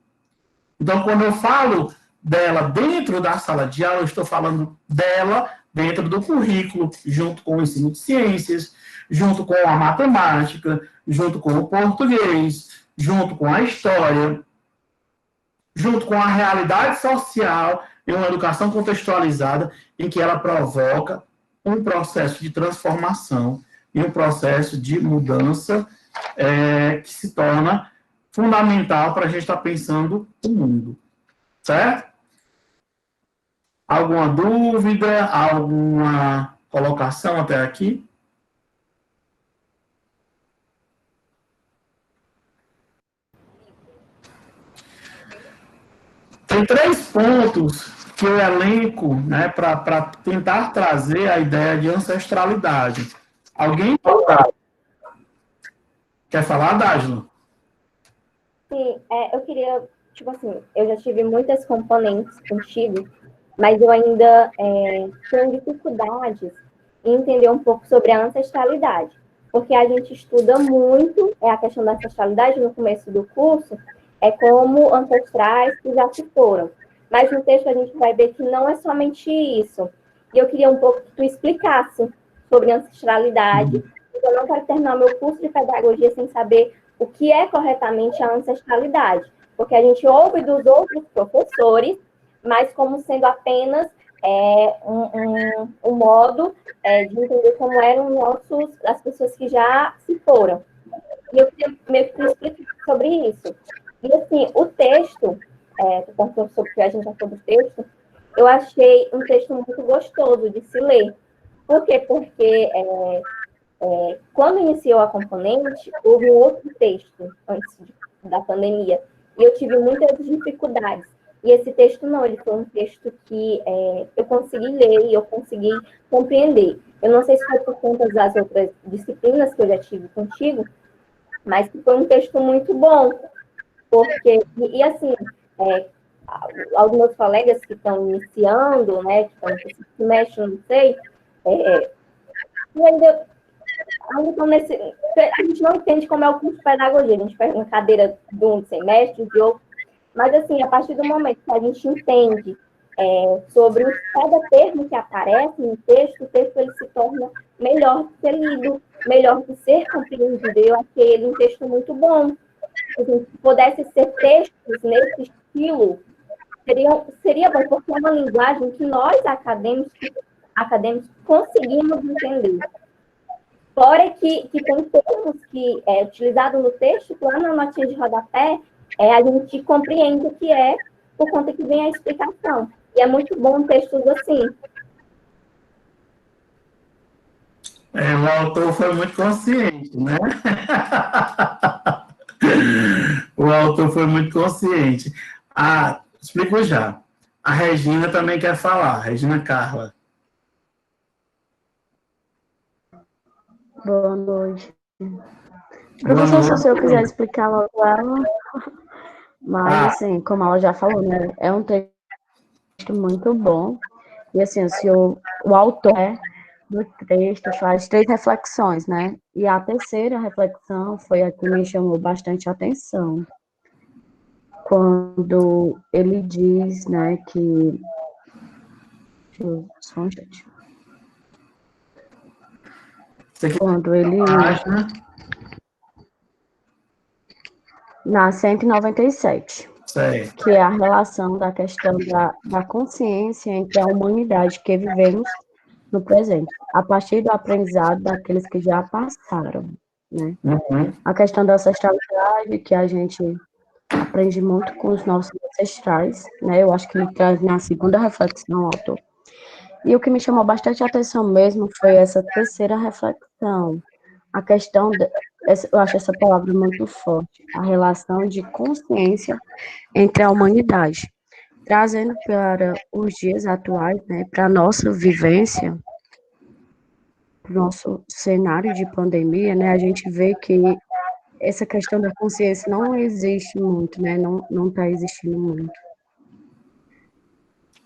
Então, quando eu falo dela dentro da sala de aula, eu estou falando dela dentro do currículo, junto com o ensino de ciências, junto com a matemática, junto com o português, junto com a história, junto com a realidade social e uma educação contextualizada em que ela provoca um processo de transformação e um processo de mudança que se torna fundamental para a gente estar pensando o mundo. Certo? Alguma dúvida? Alguma colocação até aqui? Tem 3 pontos que eu elenco, né, para tentar trazer a ideia de ancestralidade. Alguém quer falar, Dágilo? Sim, eu queria, tipo assim, eu já tive muitas componentes contigo, mas eu ainda tenho dificuldades em entender um pouco sobre a ancestralidade, porque a gente estuda muito a questão da ancestralidade no começo do curso, como ancestrais que já se foram. Mas no texto a gente vai ver que não é somente isso. E eu queria um pouco que tu explicasse sobre ancestralidade. Eu não quero terminar o meu curso de pedagogia sem saber o que é corretamente a ancestralidade, porque a gente ouve dos outros professores, mas como sendo apenas um modo de entender como eram as pessoas que já se foram. E eu queria meio que explicar sobre isso. E assim, o texto, tu perguntou sobre o que a gente achou do texto, eu achei um texto muito gostoso de se ler. Por quê? Porque Quando iniciou a componente, houve um outro texto antes da pandemia, e eu tive muitas dificuldades. E esse texto não, ele foi um texto que eu consegui ler e eu consegui compreender. Eu não sei se foi por conta das outras disciplinas que eu já tive contigo, mas que foi um texto muito bom, porque, e assim, alguns meus colegas que estão iniciando, né, que estão nesse semestre, não sei, ainda estão nesse... A gente não entende como é o curso de pedagogia, a gente pega uma cadeira de um semestre, de outro, mas, assim, a partir do momento que a gente entende sobre cada termo que aparece no texto, o texto ele se torna melhor de ser lido, melhor de ser compreendido. Eu achei ele um texto muito bom. Se a gente pudesse ser textos nesse estilo, seria bom, porque é uma linguagem que nós, acadêmicos conseguimos entender. Fora que tem termos que é utilizado no texto, lá na notinha de rodapé, a gente compreende o que é, por conta que vem a explicação. E é muito bom textos assim. O autor foi muito consciente, né? O autor foi muito consciente. Explico já. A Regina também quer falar. Regina Carla. Boa noite. Professor, se eu quiser explicar logo ela, mas assim, como ela já falou, né, é um texto muito bom, e assim, o autor do texto faz 3 reflexões, né, e a terceira reflexão foi a que me chamou bastante a atenção, quando ele diz, né, que... Só um instante. Quando ele... Na 197, certo. Que é a relação da questão da consciência entre a humanidade que vivemos no presente, a partir do aprendizado daqueles que já passaram, né? Uhum. A questão da ancestralidade, que a gente aprende muito com os nossos ancestrais, né? Eu acho que ele traz na segunda reflexão, autor. E o que me chamou bastante a atenção mesmo foi essa terceira reflexão, a questão, eu acho essa palavra muito forte, a relação de consciência entre a humanidade, trazendo para os dias atuais, né, para a nossa vivência, para o nosso cenário de pandemia, né, a gente vê que essa questão da consciência não existe muito, né, não está existindo muito.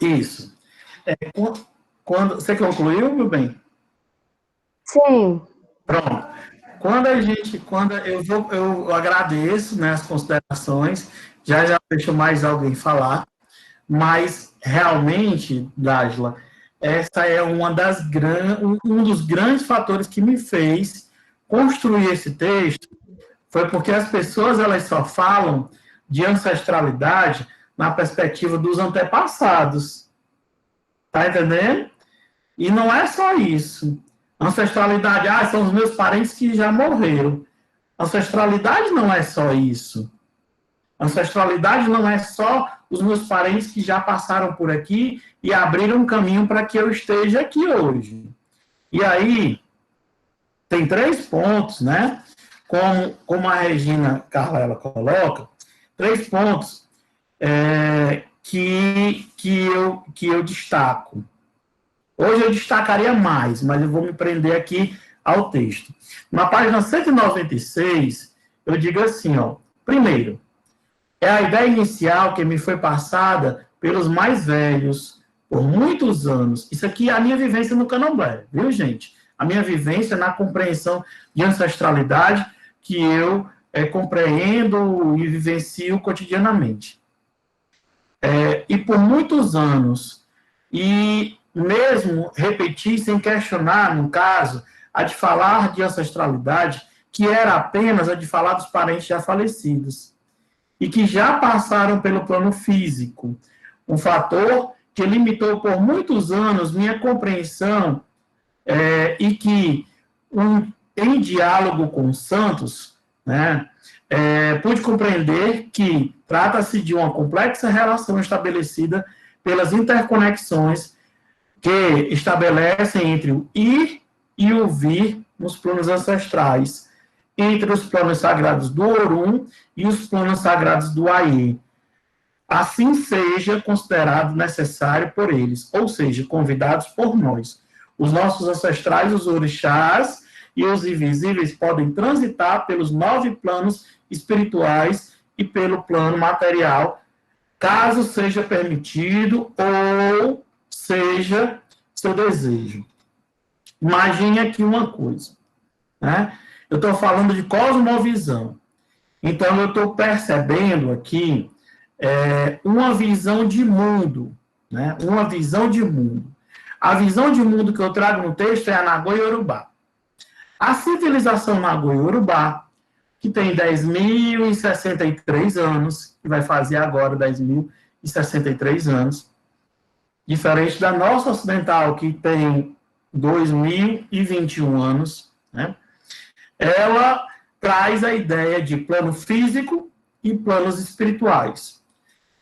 Isso. Quando você concluiu, meu bem? Sim. Pronto. Eu agradeço, né, as considerações, já deixo mais alguém falar, mas realmente, Dágila, essa é um dos grandes fatores que me fez construir esse texto, foi porque as pessoas elas só falam de ancestralidade na perspectiva dos antepassados. Tá entendendo? E não é só isso. Ancestralidade, são os meus parentes que já morreram. Ancestralidade não é só isso. Ancestralidade não é só os meus parentes que já passaram por aqui e abriram um caminho para que eu esteja aqui hoje. E aí, tem 3 pontos, né? Como a Regina Carla coloca, 3 pontos que eu destaco. Hoje eu destacaria mais, mas eu vou me prender aqui ao texto. Na página 196, eu digo assim, primeiro, é a ideia inicial que me foi passada pelos mais velhos por muitos anos. Isso aqui é a minha vivência no Candomblé, viu, gente? A minha vivência na compreensão de ancestralidade que eu compreendo e vivencio cotidianamente. E por muitos anos, e mesmo repetir sem questionar, no caso, a de falar de ancestralidade, que era apenas a de falar dos parentes já falecidos, e que já passaram pelo plano físico, um fator que limitou por muitos anos minha compreensão, e que, em diálogo com os santos, né, pude compreender que trata-se de uma complexa relação estabelecida pelas interconexões que estabelecem entre o ir e o vir nos planos ancestrais, entre os planos sagrados do Orum e os planos sagrados do Aie. Assim seja considerado necessário por eles, ou seja, convidados por nós. Os nossos ancestrais, os orixás e os invisíveis podem transitar pelos 9 planos espirituais e pelo plano material, caso seja permitido ou seja seu desejo. Imagine aqui uma coisa, né? Eu estou falando de cosmovisão. Então, eu estou percebendo aqui uma visão de mundo, né? Uma visão de mundo. A visão de mundo que eu trago no texto é a Nagô-Yorubá. A civilização Nagô-Yorubá, que tem 10.063 anos, que vai fazer agora 10.063 anos, diferente da nossa ocidental, que tem 2021 anos, né? Ela traz a ideia de plano físico e planos espirituais.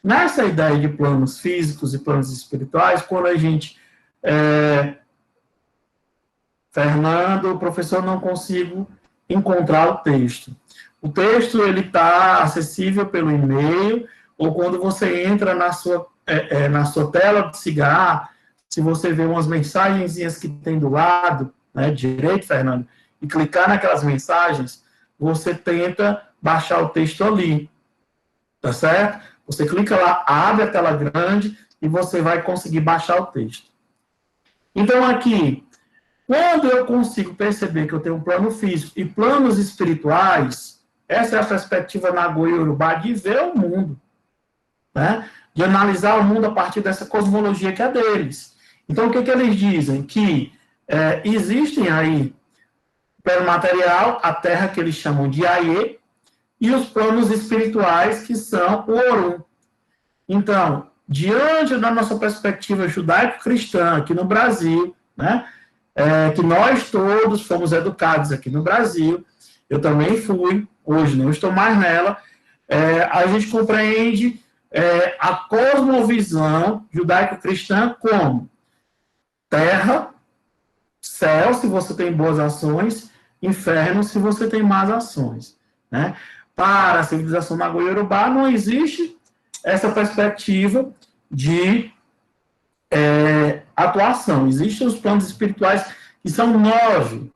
Nessa ideia de planos físicos e planos espirituais, quando a gente... Fernando, professor, não consigo encontrar o texto. O texto ele está acessível pelo e-mail, ou quando você entra na sua tela de cigarro, se você vê umas mensagenzinhas que tem do lado, né, direito, Fernando, e clicar naquelas mensagens, você tenta baixar o texto ali, tá certo? Você clica lá, abre a tela grande e você vai conseguir baixar o texto. Então, aqui, quando eu consigo perceber que eu tenho um plano físico e planos espirituais, essa é a perspectiva Nagô-Yorubá de ver o mundo, né? De analisar o mundo a partir dessa cosmologia que é deles. Então, o que eles dizem? Que existem aí o plano material, a Terra, que eles chamam de Aie, e os planos espirituais, que são o Orum. Então, diante da nossa perspectiva judaico-cristã aqui no Brasil, né, que nós todos fomos educados aqui no Brasil, eu também fui, hoje não estou mais nela, a gente compreende a cosmovisão judaico-cristã como terra, céu, se você tem boas ações, inferno, se você tem más ações, né? Para a civilização Nagô-Yorubá não existe essa perspectiva de atuação. Existem os planos espirituais que são 9,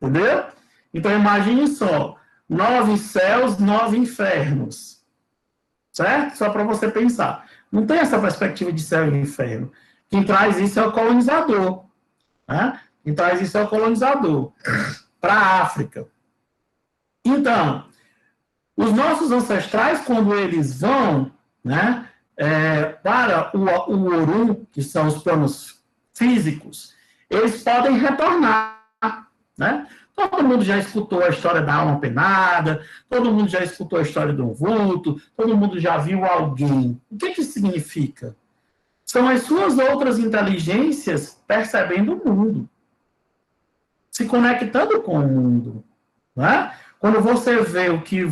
entendeu? Então, imagine só, 9 céus, 9 infernos, certo? Só para você pensar. Não tem essa perspectiva de céu e inferno. Quem traz isso é o colonizador, né? Quem traz isso é o colonizador para a África. Então, os nossos ancestrais, quando eles vão, né, para o Orum, que são os planos físicos, eles podem retornar, né? Todo mundo já escutou a história da alma penada, todo mundo já escutou a história do vulto, todo mundo já viu alguém. O que isso significa? São as suas outras inteligências percebendo o mundo, se conectando com o mundo, né? Quando você vê o que o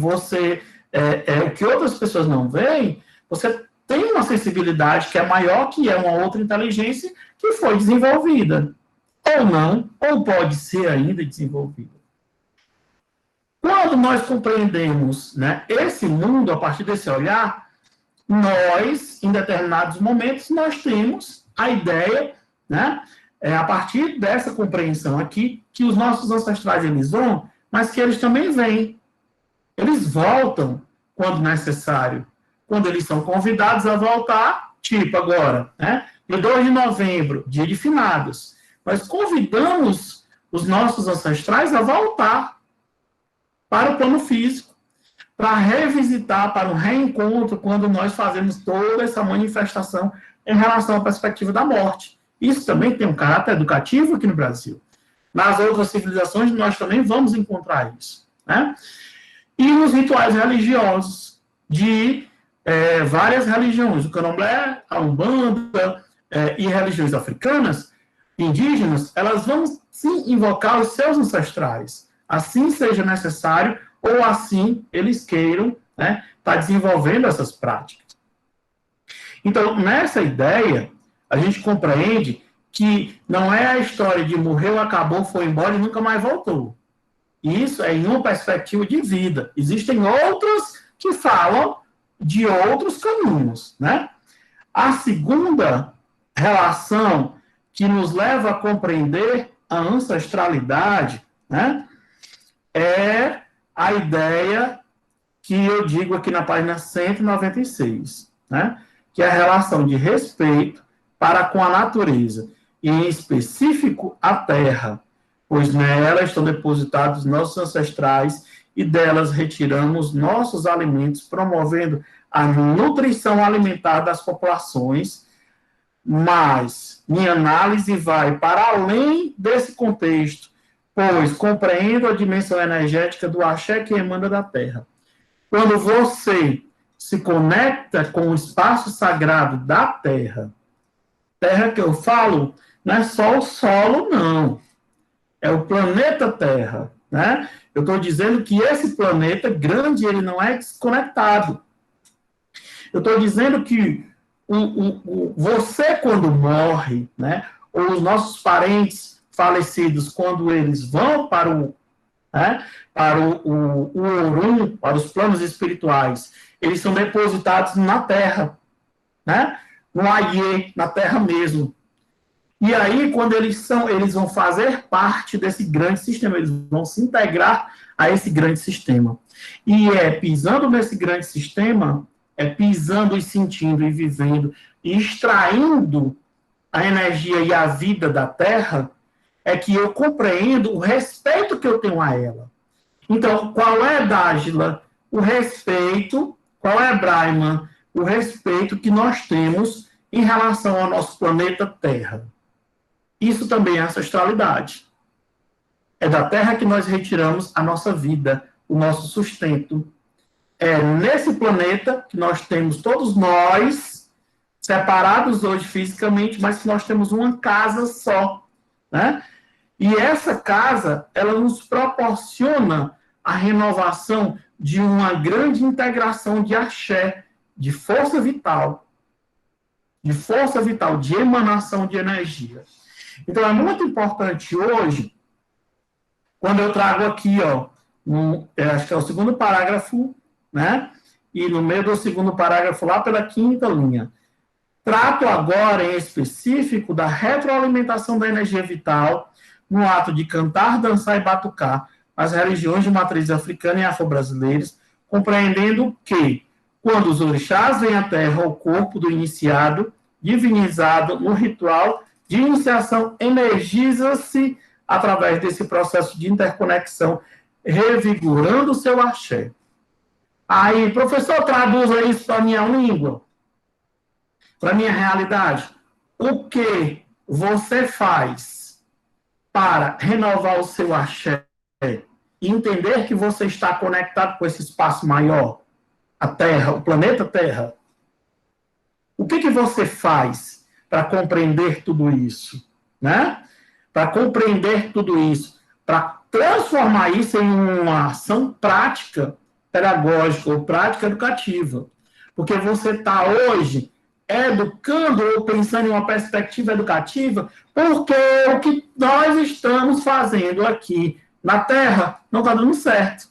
que outras pessoas não veem, você tem uma sensibilidade que é maior, que é uma outra inteligência que foi desenvolvida. Ou não, ou pode ser ainda desenvolvida. Quando nós compreendemos, né, esse mundo a partir desse olhar, nós, em determinados momentos, nós temos a ideia, né, a partir dessa compreensão aqui, que os nossos ancestrais eles vão, mas que eles também vêm. Eles voltam quando necessário. Quando eles são convidados a voltar, tipo agora, né? Dia 2 de novembro, dia de finados. Nós convidamos os nossos ancestrais a voltar para o plano físico, para revisitar, para o reencontro, quando nós fazemos toda essa manifestação em relação à perspectiva da morte. Isso também tem um caráter educativo aqui no Brasil. Nas outras civilizações, nós também vamos encontrar isso, né? E os rituais religiosos de várias religiões, o candomblé, a umbanda e religiões africanas, indígenas, elas vão sim invocar os seus ancestrais, assim seja necessário ou assim eles queiram, né, estar desenvolvendo essas práticas. Então, nessa ideia, a gente compreende que não é a história de morreu, acabou, foi embora e nunca mais voltou. Isso é em uma perspectiva de vida. Existem outras que falam de outros caminhos, né? A segunda relação que nos leva a compreender a ancestralidade, né, é a ideia que eu digo aqui na página 196, né, que é a relação de respeito para com a natureza, e em específico a terra, pois nela estão depositados nossos ancestrais e delas retiramos nossos alimentos, promovendo a nutrição alimentar das populações. Mas minha análise vai para além desse contexto, pois compreendo a dimensão energética do axé que emana da terra. Quando você se conecta com o espaço sagrado da terra, terra que eu falo não é só o solo, não. É o planeta Terra, né? Eu estou dizendo que esse planeta grande, ele não é desconectado. Eu estou dizendo que você, quando morre, né, ou os nossos parentes falecidos, quando eles vão para o Orum, para os planos espirituais, eles são depositados na Terra, né? No Aie, na Terra mesmo. E aí, quando eles vão fazer parte desse grande sistema, eles vão se integrar a esse grande sistema. E pisando nesse grande sistema, pisando e sentindo e vivendo e extraindo a energia e a vida da Terra, é que eu compreendo o respeito que eu tenho a ela. Então, qual é, Dágila, o respeito, qual é, Braiman, o respeito que nós temos em relação ao nosso planeta Terra? Isso também é ancestralidade. É da terra que nós retiramos a nossa vida, o nosso sustento. É nesse planeta que nós temos, todos nós, separados hoje fisicamente, mas que nós temos uma casa só, né? E essa casa, ela nos proporciona a renovação de uma grande integração de axé, de força vital, de emanação de energia. Então, é muito importante hoje, quando eu trago aqui, ó, acho que é o segundo parágrafo, né? E no meio do segundo parágrafo, lá pela quinta linha, trato agora, em específico, da retroalimentação da energia vital no ato de cantar, dançar e batucar as religiões de matriz africana e afro-brasileiras, compreendendo que, quando os orixás vêm à terra, o corpo do iniciado, divinizado no ritual de iniciação, energiza-se através desse processo de interconexão, revigorando o seu axé. Aí, professor, traduza isso para a minha língua, para a minha realidade. O que você faz para renovar o seu axé e entender que você está conectado com esse espaço maior, a Terra, o planeta Terra? O que você faz para compreender tudo isso, né? Para compreender tudo isso, para transformar isso em uma ação prática pedagógica ou prática educativa. Porque você está hoje educando ou pensando em uma perspectiva educativa, porque o que nós estamos fazendo aqui na Terra não está dando certo.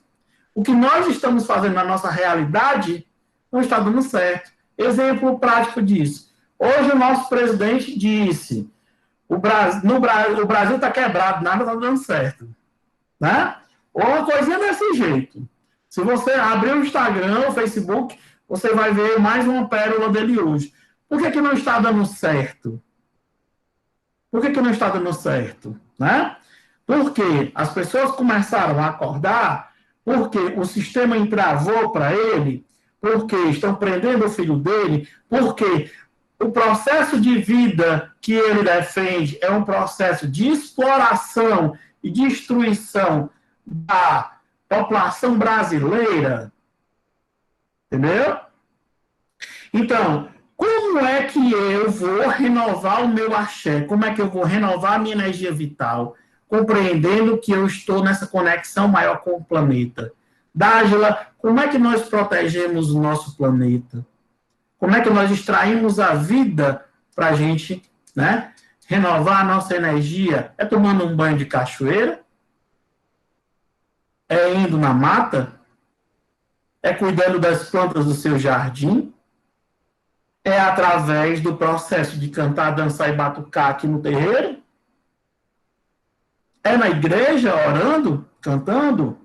O que nós estamos fazendo na nossa realidade não está dando certo. Exemplo prático disso. Hoje o nosso presidente disse: o Brasil está quebrado, nada está dando certo. Né? Ou uma coisinha desse jeito. Se você abrir o Instagram, o Facebook, você vai ver mais uma pérola dele hoje. Por que não está dando certo? Por que não está dando certo? Né? Porque as pessoas começaram a acordar, porque o sistema entravou para ele, porque estão prendendo o filho dele, porque o processo de vida que ele defende é um processo de exploração e destruição da população brasileira. Entendeu? Então, como é que eu vou renovar o meu axé? Como é que eu vou renovar a minha energia vital? Compreendendo que eu estou nessa conexão maior com o planeta. Dágila, como é que nós protegemos o nosso planeta? Como é que nós extraímos a vida para a gente, né, renovar a nossa energia é tomando um banho de cachoeira? É indo na mata? É cuidando das plantas do seu jardim? É através do processo de cantar, dançar e batucar aqui no terreiro? É na igreja, orando, cantando?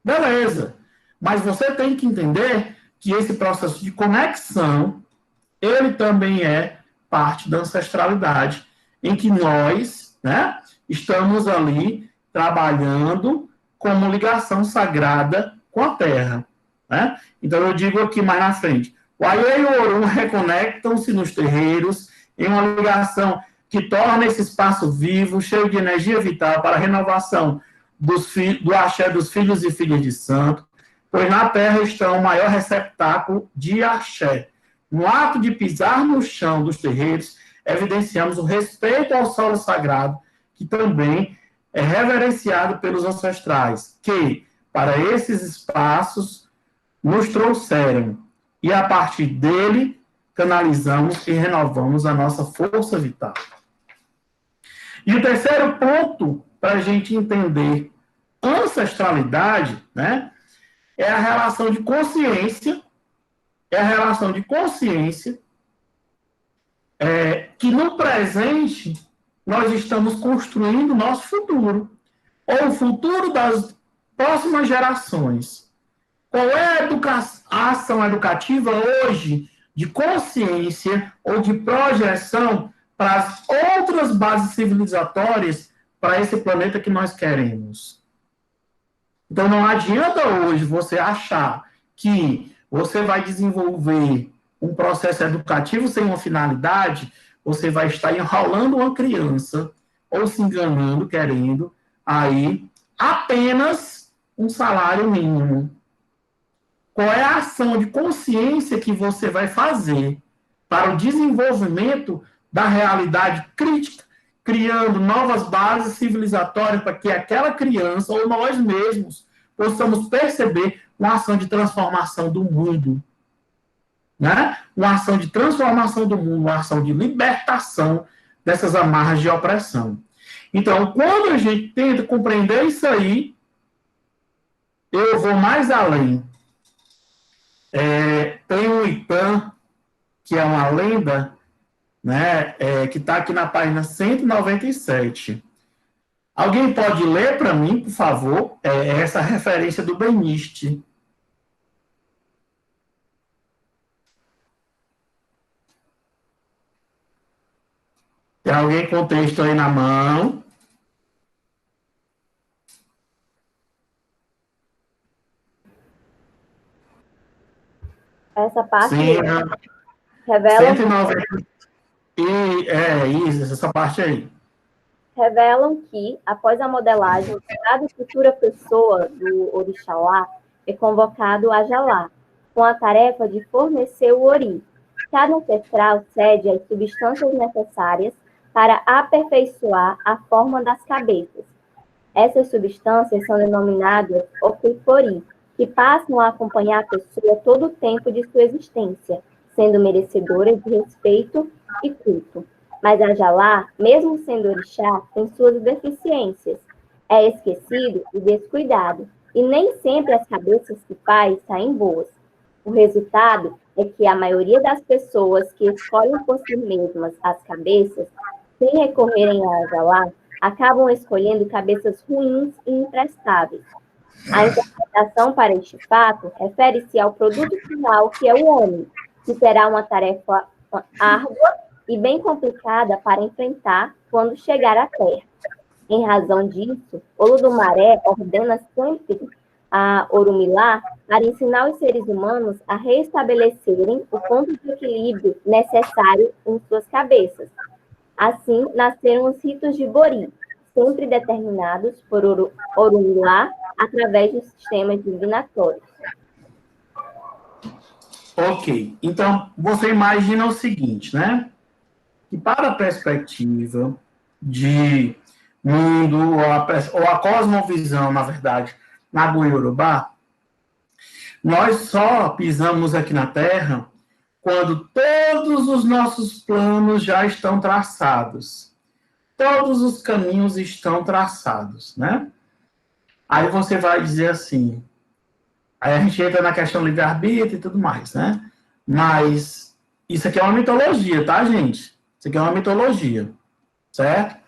Beleza. Mas você tem que entender que esse processo de conexão, ele também é parte da ancestralidade, em que nós, né, estamos ali trabalhando como ligação sagrada com a Terra. Né? Então, eu digo aqui mais na frente, o Aie e o Orum reconectam-se nos terreiros em uma ligação que torna esse espaço vivo, cheio de energia vital para a renovação do axé dos filhos e filhas de santo, pois na terra está o maior receptáculo de axé. No ato de pisar no chão dos terreiros, evidenciamos o respeito ao solo sagrado, que também é reverenciado pelos ancestrais, que, para esses espaços, nos trouxeram, e a partir dele, canalizamos e renovamos a nossa força vital. E o terceiro ponto, para a gente entender ancestralidade, né, é a relação de consciência, que no presente nós estamos construindo o nosso futuro, ou o futuro das próximas gerações. Qual é a ação educativa hoje de consciência ou de projeção para as outras bases civilizatórias para esse planeta que nós queremos? Então, não adianta hoje você achar que você vai desenvolver um processo educativo sem uma finalidade, você vai estar enrolando uma criança ou se enganando, querendo aí apenas um salário mínimo. Qual é a ação de consciência que você vai fazer para o desenvolvimento da realidade crítica, criando novas bases civilizatórias para que aquela criança, ou nós mesmos, possamos perceber uma ação de transformação do mundo? Né? Uma ação de transformação do mundo, uma ação de libertação dessas amarras de opressão. Então, quando a gente tenta compreender isso aí, eu vou mais além. Tem um Itã, que é uma lenda, né, que está aqui na página 197. Alguém pode ler para mim, por favor, essa referência do Beniste? Tem alguém com o texto aí na mão? Essa parte Sim, revela 190. Isso, essa parte aí. Revelam que, após a modelagem, cada futura pessoa do Orixalá é convocado a Jalá, com a tarefa de fornecer o Ori. Cada ancestral cede as substâncias necessárias para aperfeiçoar a forma das cabeças. Essas substâncias são denominadas Okifori, que passam a acompanhar a pessoa todo o tempo de sua existência, sendo merecedoras de respeito e culto. Mas a Jalá, mesmo sendo orixá, tem suas deficiências. É esquecido e descuidado, e nem sempre as cabeças que faz saem boas. O resultado é que a maioria das pessoas que escolhem por si mesmas as cabeças, sem recorrerem a Jalá, acabam escolhendo cabeças ruins e imprestáveis. A interpretação para este fato refere-se ao produto final, que é o homem, que terá uma tarefa árdua e bem complicada para enfrentar quando chegar à Terra. Em razão disso, Olodumaré ordena sempre a Orumilá para ensinar os seres humanos a restabelecerem o ponto de equilíbrio necessário em suas cabeças. Assim, nasceram os ritos de Bori, sempre determinados por Orumilá através dos sistemas divinatórios. Ok, então você imagina o seguinte, né? Que para a perspectiva de mundo, ou a cosmovisão, na verdade, na Goiorubá, nós só pisamos aqui na Terra quando todos os nossos planos já estão traçados. Todos os caminhos estão traçados, né? Aí você vai dizer assim, aí a gente entra na questão livre-arbítrio e tudo mais, né? Mas isso aqui é uma mitologia, tá, gente? Isso aqui é uma mitologia, certo?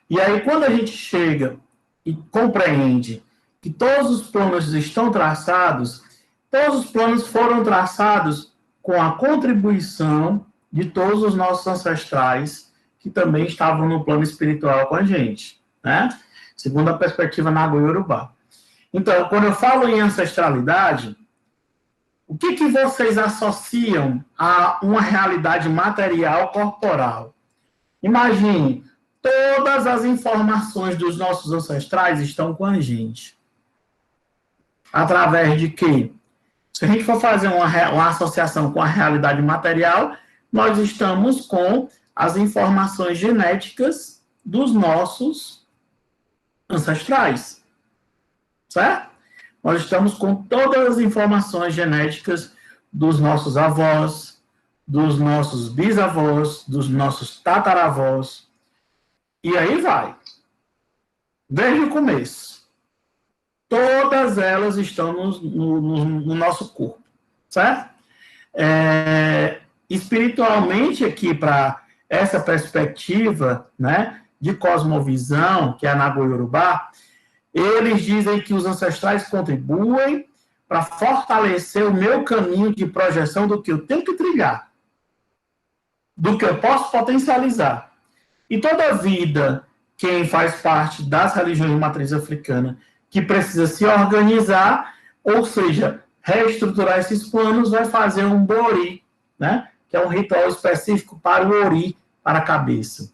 E aí, quando a gente chega e compreende que todos os planos estão traçados, todos os planos foram traçados com a contribuição de todos os nossos ancestrais que também estavam no plano espiritual com a gente, né? Segundo a perspectiva Nagoya-Yorubá. Então, quando eu falo em ancestralidade, o que vocês associam a uma realidade material corporal? Imagine, todas as informações dos nossos ancestrais estão com a gente. Através de quê? Se a gente for fazer uma associação com a realidade material, nós estamos com as informações genéticas dos nossos ancestrais. Certo? Nós estamos com todas as informações genéticas dos nossos avós, dos nossos bisavós, dos nossos tataravós. E aí vai. Desde o começo. Todas elas estão no nosso corpo. Certo? Espiritualmente, aqui, para essa perspectiva, né, de cosmovisão, que é a Nagoya-Yorubá, eles dizem que os ancestrais contribuem para fortalecer o meu caminho de projeção do que eu tenho que trilhar, do que eu posso potencializar. E toda vida, quem faz parte das religiões de matriz africana, que precisa se organizar, ou seja, reestruturar esses planos, vai fazer um bori, né? Que é um ritual específico para o ori, para a cabeça.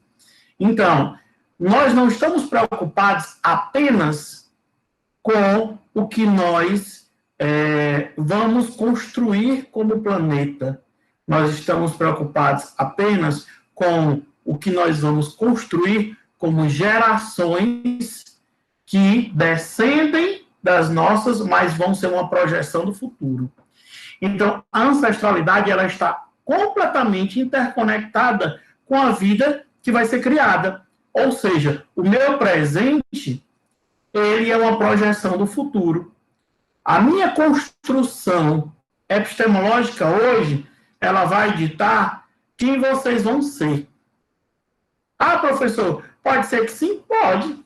Então, nós não estamos preocupados apenas com o que nós vamos construir como planeta. Nós estamos preocupados apenas com o que nós vamos construir como gerações que descendem das nossas, mas vão ser uma projeção do futuro. Então, a ancestralidade ela está completamente interconectada com a vida que vai ser criada. Ou seja, o meu presente, ele é uma projeção do futuro. A minha construção epistemológica hoje, ela vai ditar quem vocês vão ser. Ah, professor, pode ser que sim? Pode.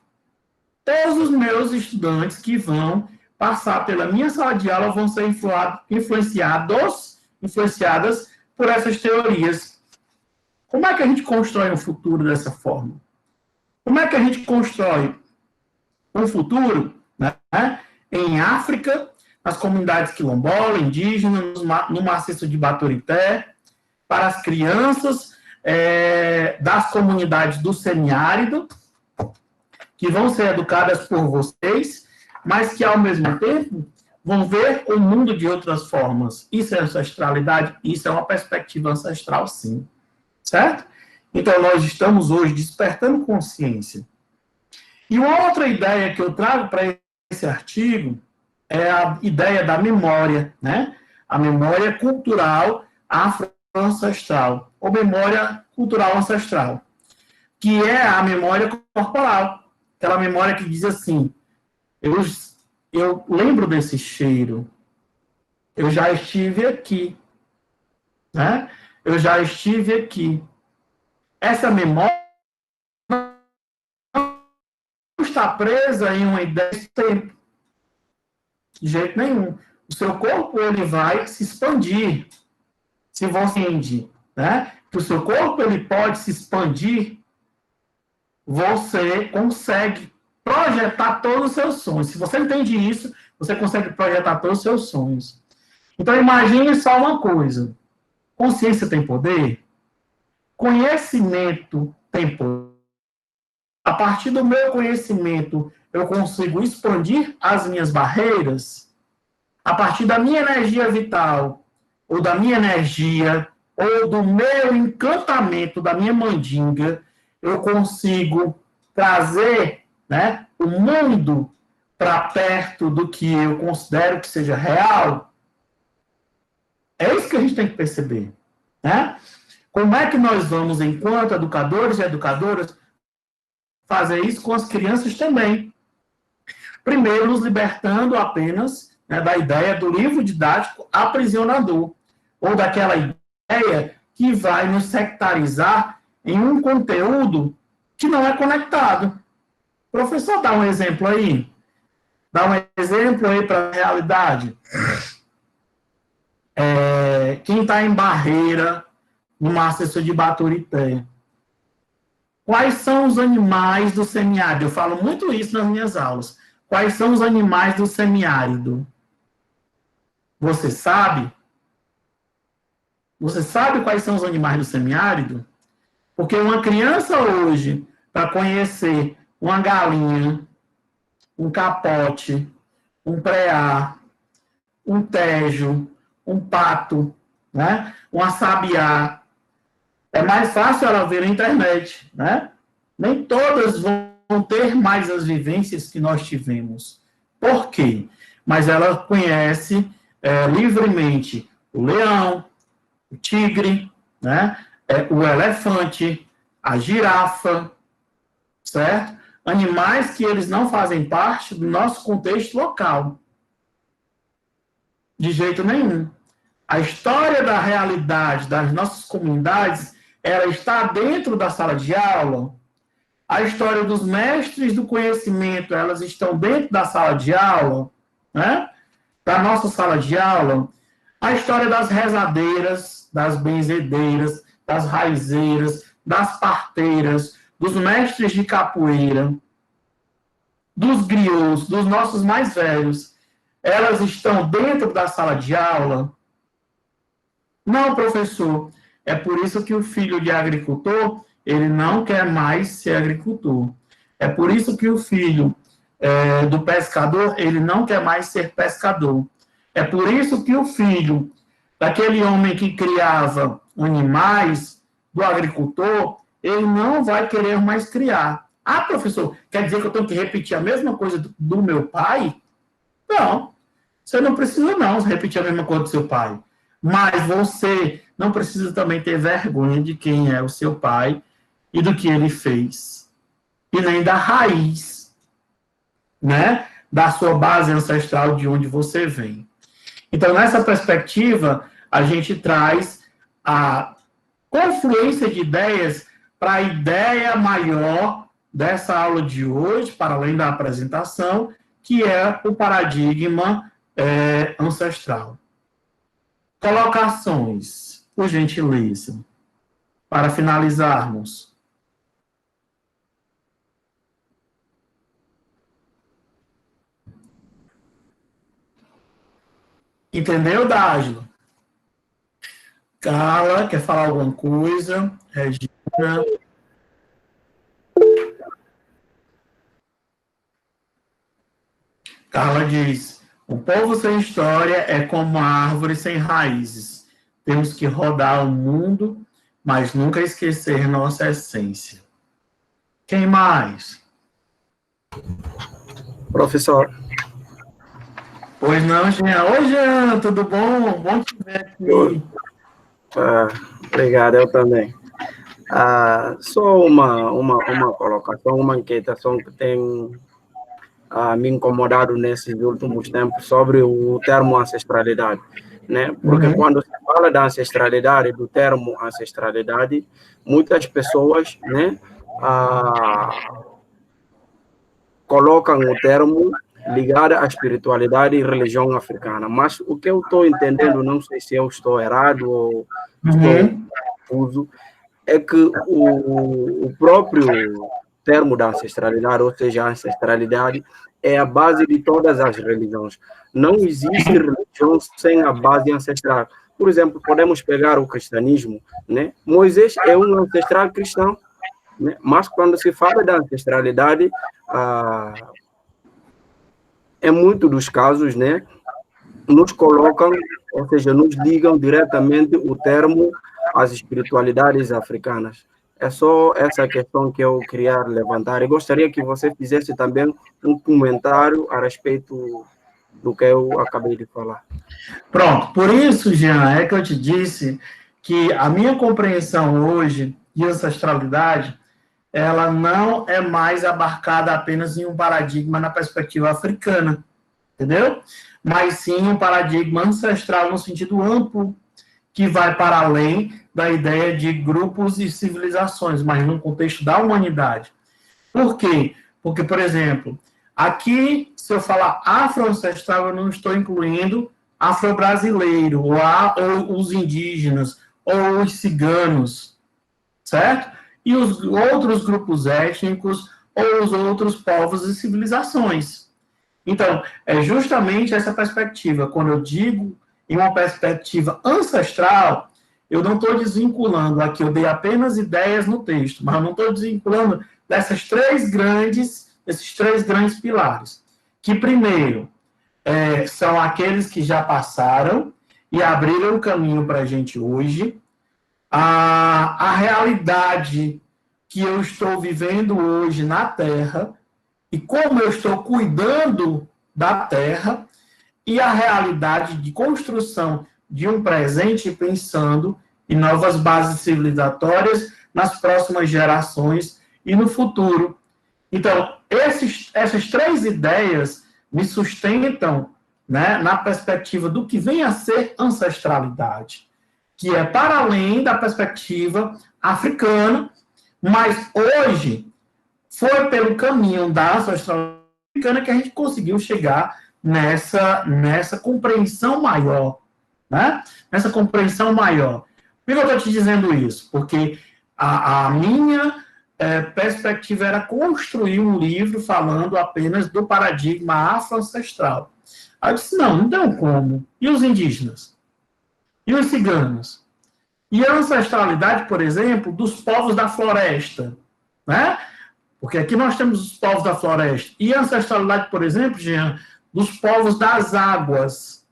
Todos os meus estudantes que vão passar pela minha sala de aula vão ser influenciadas por essas teorias. Como é que a gente constrói um futuro dessa forma? Como é que a gente constrói um futuro, né, em África, nas comunidades quilombolas, indígenas, no maciço de Baturité, para as crianças das comunidades do semiárido, que vão ser educadas por vocês, mas que, ao mesmo tempo, vão ver o mundo de outras formas. Isso é ancestralidade? Isso é uma perspectiva ancestral, sim. Certo? Então, nós estamos hoje despertando consciência. E uma outra ideia que eu trago para esse artigo é a ideia da memória, né? A memória cultural afro-ancestral, ou memória cultural ancestral, que é a memória corporal. Aquela memória que diz assim, eu lembro desse cheiro, eu já estive aqui, né? Eu já estive aqui. Essa memória não está presa em uma ideia de tempo. De jeito nenhum. O seu corpo, ele vai se expandir. Se você entende, né? Que o seu corpo, ele pode se expandir, você consegue projetar todos os seus sonhos. Se você entende isso, você consegue projetar todos os seus sonhos. Então, imagine só uma coisa. Consciência tem poder? Conhecimento tem poder. A partir do meu conhecimento, eu consigo expandir as minhas barreiras. A partir da minha energia vital, ou da minha energia, ou do meu encantamento, da minha mandinga, eu consigo trazer, né, o mundo para perto do que eu considero que seja real. É isso que a gente tem que perceber. né? Como é que nós vamos, enquanto educadores e educadoras, fazer isso com as crianças também? Primeiro, nos libertando apenas, né, da ideia do livro didático aprisionador, ou daquela ideia que vai nos sectarizar em um conteúdo que não é conectado. Professor, dá um exemplo aí. Dá um exemplo aí para a realidade. Quem está em Barreira, no Master de Baturité, quais são os animais do semiárido? Eu falo muito isso nas minhas aulas. Quais são os animais do semiárido? Você sabe? Você sabe quais são os animais do semiárido? Porque uma criança hoje, para conhecer uma galinha, um capote, um preá, um tejo, um pato, né? Um assabiá, é mais fácil ela ver na internet, né? Nem todas vão ter mais as vivências que nós tivemos. Por quê? Mas ela conhece livremente o leão, o tigre, né? O elefante, a girafa, certo? Animais que eles não fazem parte do nosso contexto local. De jeito nenhum. A história da realidade das nossas comunidades, ela está dentro da sala de aula. A história dos mestres do conhecimento, elas estão dentro da sala de aula, né? Da nossa sala de aula. A história das rezadeiras, das benzedeiras, das raizeiras, das parteiras, dos mestres de capoeira, dos griots, dos nossos mais velhos, elas estão dentro da sala de aula? Não, professor. É por isso que o filho de agricultor, ele não quer mais ser agricultor. É por isso que o filho do pescador, ele não quer mais ser pescador. É por isso que o filho daquele homem que criava animais, do agricultor, ele não vai querer mais criar. Ah, professor, quer dizer que eu tenho que repetir a mesma coisa do meu pai? Não, você não precisa não repetir a mesma coisa do seu pai. Mas você não precisa também ter vergonha de quem é o seu pai e do que ele fez. E nem da raiz, né? Da sua base ancestral, de onde você vem. Então, nessa perspectiva, a gente traz a confluência de ideias para a ideia maior dessa aula de hoje, para além da apresentação, que é o paradigma ancestral. Colocações, por gentileza, para finalizarmos. Entendeu, Dágilo? Carla, quer falar alguma coisa? Regina? Carla diz: o povo sem história é como uma árvore sem raízes. Temos que rodar o mundo, mas nunca esquecer nossa essência. Quem mais? Professor. Pois não, Jean. Oi, Jean, tudo bom? Bom te ver aqui. Obrigado, eu também. Só uma colocação, uma inquietação que tem me incomodado nesses últimos tempos sobre o termo ancestralidade, né? Porque quando se fala da ancestralidade, do termo ancestralidade, muitas pessoas, né, colocam o termo ligado à espiritualidade e religião africana. Mas o que eu estou entendendo, não sei se eu estou errado ou estou confuso, é que o próprio termo da ancestralidade, ou seja, a ancestralidade, é a base de todas as religiões. Não existe religião sem a base ancestral. Por exemplo, podemos pegar o cristianismo, né? Moisés é um ancestral cristão, né? Mas quando se fala da ancestralidade, em muitos dos casos, né, nos colocam, ou seja, nos ligam diretamente o termo às espiritualidades africanas. É só essa questão que eu queria levantar. E gostaria que você fizesse também um comentário a respeito do que eu acabei de falar. Pronto, por isso, Jean, é que eu te disse que a minha compreensão hoje de ancestralidade, ela não é mais abarcada apenas em um paradigma na perspectiva africana, entendeu? Mas sim um paradigma ancestral no sentido amplo, que vai para além da ideia de grupos e civilizações, mas no contexto da humanidade. Por quê? Porque, por exemplo, aqui, se eu falar afro-ancestral, eu não estou incluindo afro-brasileiro, ou os indígenas, ou os ciganos, certo? E os outros grupos étnicos, ou os outros povos e civilizações. Então, é justamente essa perspectiva. Quando eu digo em uma perspectiva ancestral, eu não estou desvinculando, aqui eu dei apenas ideias no texto, mas eu não estou desvinculando esses três grandes pilares. Que, primeiro, são aqueles que já passaram e abriram o caminho para a gente hoje. A realidade que eu estou vivendo hoje na Terra e como eu estou cuidando da Terra e a realidade de construção de um presente pensando em novas bases civilizatórias nas próximas gerações e no futuro. Então, essas três ideias me sustentam, né, na perspectiva do que vem a ser ancestralidade, que é para além da perspectiva africana, mas hoje foi pelo caminho da ancestralidade africana que a gente conseguiu chegar nessa compreensão maior, né? Nessa compreensão maior. Por que eu estou te dizendo isso? Porque a minha perspectiva era construir um livro falando apenas do paradigma afro-ancestral. Aí eu disse, não tem como. E os indígenas? E os ciganos? E a ancestralidade, por exemplo, dos povos da floresta, né? Porque aqui nós temos os povos da floresta. E a ancestralidade, por exemplo, Jean, dos povos das águas.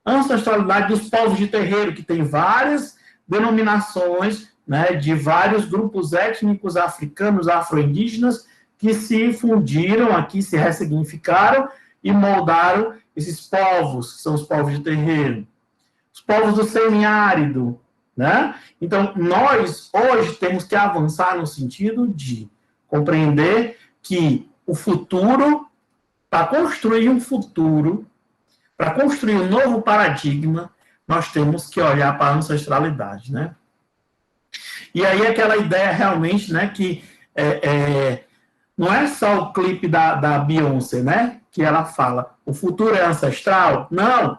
A ancestralidade dos povos de terreiro, que tem várias denominações, né, de vários grupos étnicos africanos, afro-indígenas, que se fundiram aqui, se ressignificaram e moldaram esses povos, que são os povos de terreiro. Os povos do semiárido, né? Então, nós, hoje, temos que avançar no sentido de compreender que o futuro, para construir um futuro, para construir um novo paradigma, nós temos que olhar para a ancestralidade, né? E aí aquela ideia realmente, né, que não é só o clipe da Beyoncé, né, que ela fala, o futuro é ancestral? Não.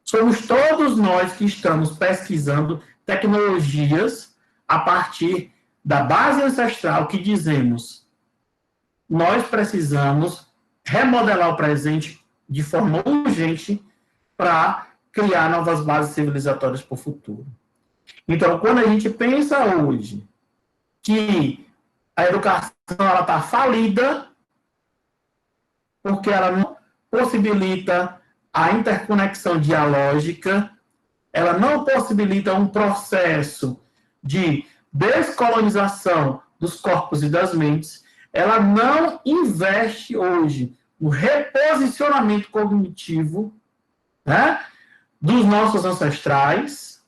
Somos todos nós que estamos pesquisando tecnologias a partir da base ancestral que dizemos, nós precisamos remodelar o presente de forma urgente para criar novas bases civilizatórias para o futuro. Então, quando a gente pensa hoje que a educação está falida, porque ela não possibilita a interconexão dialógica, ela não possibilita um processo de descolonização dos corpos e das mentes, ela não investe hoje no reposicionamento cognitivo, né, dos nossos ancestrais.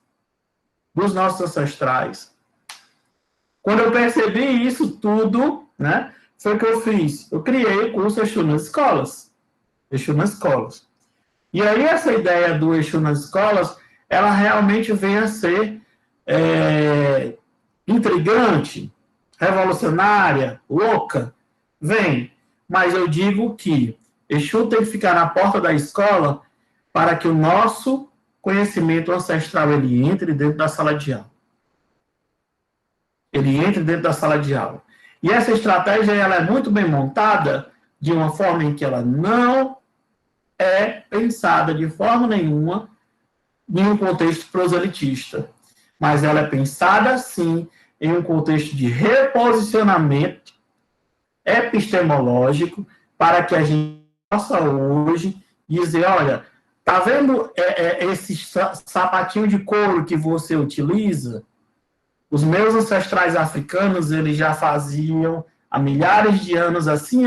Quando eu percebi isso tudo, né, foi o que eu fiz. Eu criei o curso Exu nas Escolas. E aí essa ideia do Exu nas Escolas, ela realmente vem a ser intrigante, revolucionária, louca. Vem. Mas eu digo que Exu tem que ficar na porta da escola para que o nosso conhecimento ancestral ele entre dentro da sala de aula. E essa estratégia ela é muito bem montada de uma forma em que ela não é pensada de forma nenhuma em um contexto proselitista. Mas ela é pensada, sim, em um contexto de reposicionamento epistemológico para que a gente possa hoje dizer, olha, tá vendo esse sapatinho de couro que você utiliza? Os meus ancestrais africanos, eles já faziam há milhares de anos assim,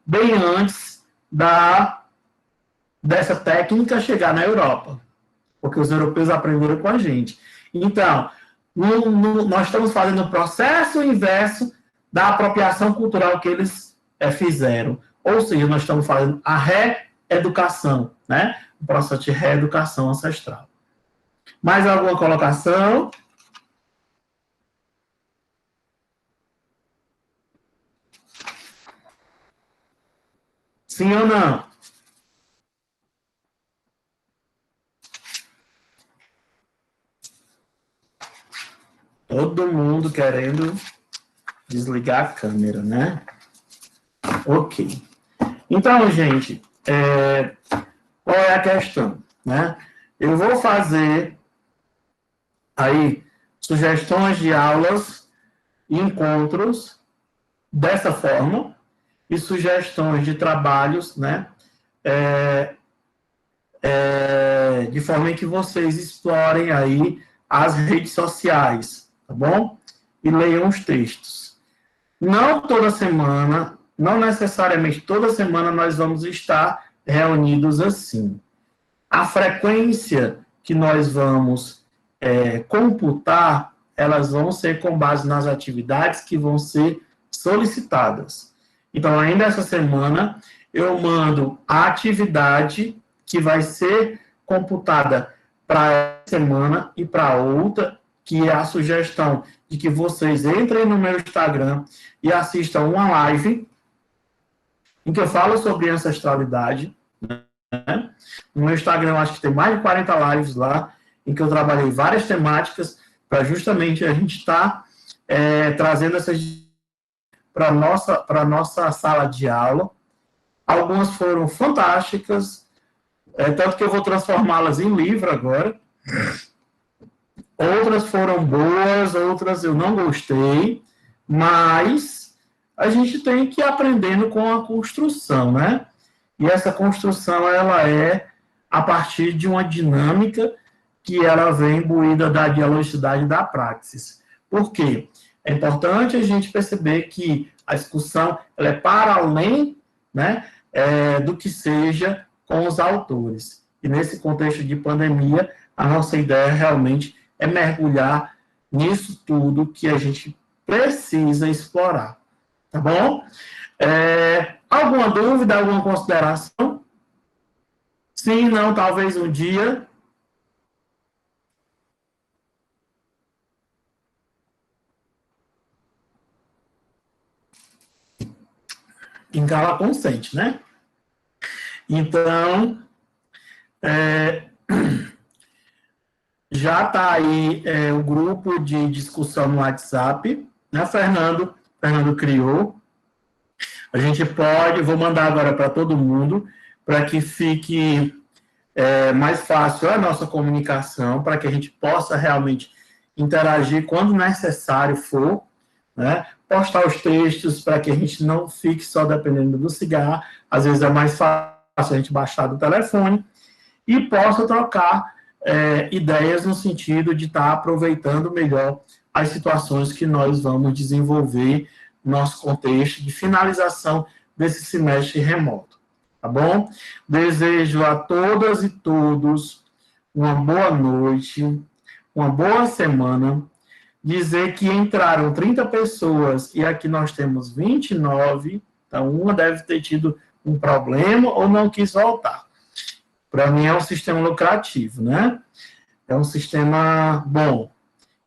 bem antes dessa técnica chegar na Europa. porque os europeus aprenderam com a gente. Então, nós estamos fazendo o processo inverso da apropriação cultural que eles fizeram. Ou seja, nós estamos fazendo a reeducação, né? O processo de reeducação ancestral. Mais alguma colocação? Sim ou não? Todo mundo querendo desligar a câmera, né? Ok. Então, gente, qual é a questão, né? Eu vou fazer aí sugestões de aulas e encontros dessa forma e sugestões de trabalhos, né? De forma em que vocês explorem aí as redes sociais, tá bom? E leiam os textos. Não toda semana, não necessariamente toda semana nós vamos estar reunidos assim. A frequência que nós vamos computar, elas vão ser com base nas atividades que vão ser solicitadas. Então, ainda essa semana, eu mando a atividade que vai ser computada para essa semana e para outra, que é a sugestão de que vocês entrem no meu Instagram e assistam uma live em que eu falo sobre ancestralidade, né? No meu Instagram, eu acho que tem mais de 40 lives lá, em que eu trabalhei várias temáticas para justamente a gente estar trazendo essas para a nossa sala de aula. Algumas foram fantásticas, tanto que eu vou transformá-las em livro agora. Outras foram boas, outras eu não gostei, mas a gente tem que ir aprendendo com a construção, né? E essa construção, ela é a partir de uma dinâmica que ela vem imbuída da dialogicidade da praxis. Por quê? É importante a gente perceber que a discussão ela é para além, né, do que seja com os autores. E nesse contexto de pandemia, a nossa ideia realmente é mergulhar nisso tudo que a gente precisa explorar. Tá bom? Alguma dúvida, alguma consideração? Sim, não, talvez um dia. Em cala consente, né? Então, já está aí o grupo de discussão no WhatsApp, né, Fernando? Fernando criou. A gente pode, vou mandar agora para todo mundo, para que fique mais fácil a nossa comunicação, para que a gente possa realmente interagir quando necessário for, né? Postar os textos para que a gente não fique só dependendo do cigarro, às vezes é mais fácil a gente baixar do telefone, e possa trocar ideias no sentido de estar aproveitando melhor as situações que nós vamos desenvolver no nosso contexto de finalização desse semestre remoto, tá bom? Desejo a todas e todos uma boa noite, uma boa semana. Dizer que entraram 30 pessoas e aqui nós temos 29, então uma deve ter tido um problema ou não quis voltar. Para mim é um sistema lucrativo, né? É um sistema bom.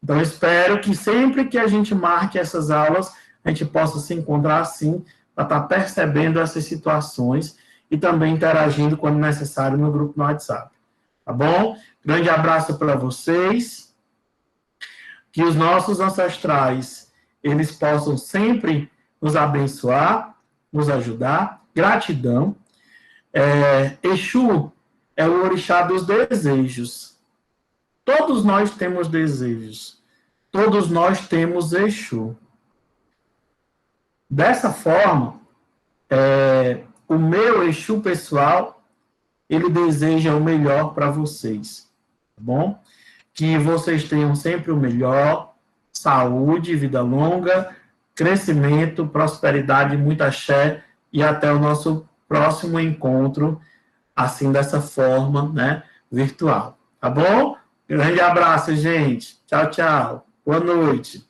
Então, espero que sempre que a gente marque essas aulas, a gente possa se encontrar assim, para estar percebendo essas situações e também interagindo quando necessário no grupo no WhatsApp. Tá bom? Grande abraço para vocês. Que os nossos ancestrais, eles possam sempre nos abençoar, nos ajudar. Gratidão. Exu é o orixá dos desejos. Todos nós temos desejos. Todos nós temos Exu. Dessa forma, o meu Exu pessoal, ele deseja o melhor para vocês. Tá bom? Que vocês tenham sempre o melhor, saúde, vida longa, crescimento, prosperidade, muita axé, e até o nosso próximo encontro, assim, dessa forma, né, virtual. Tá bom? Grande abraço, gente. Tchau, tchau. Boa noite.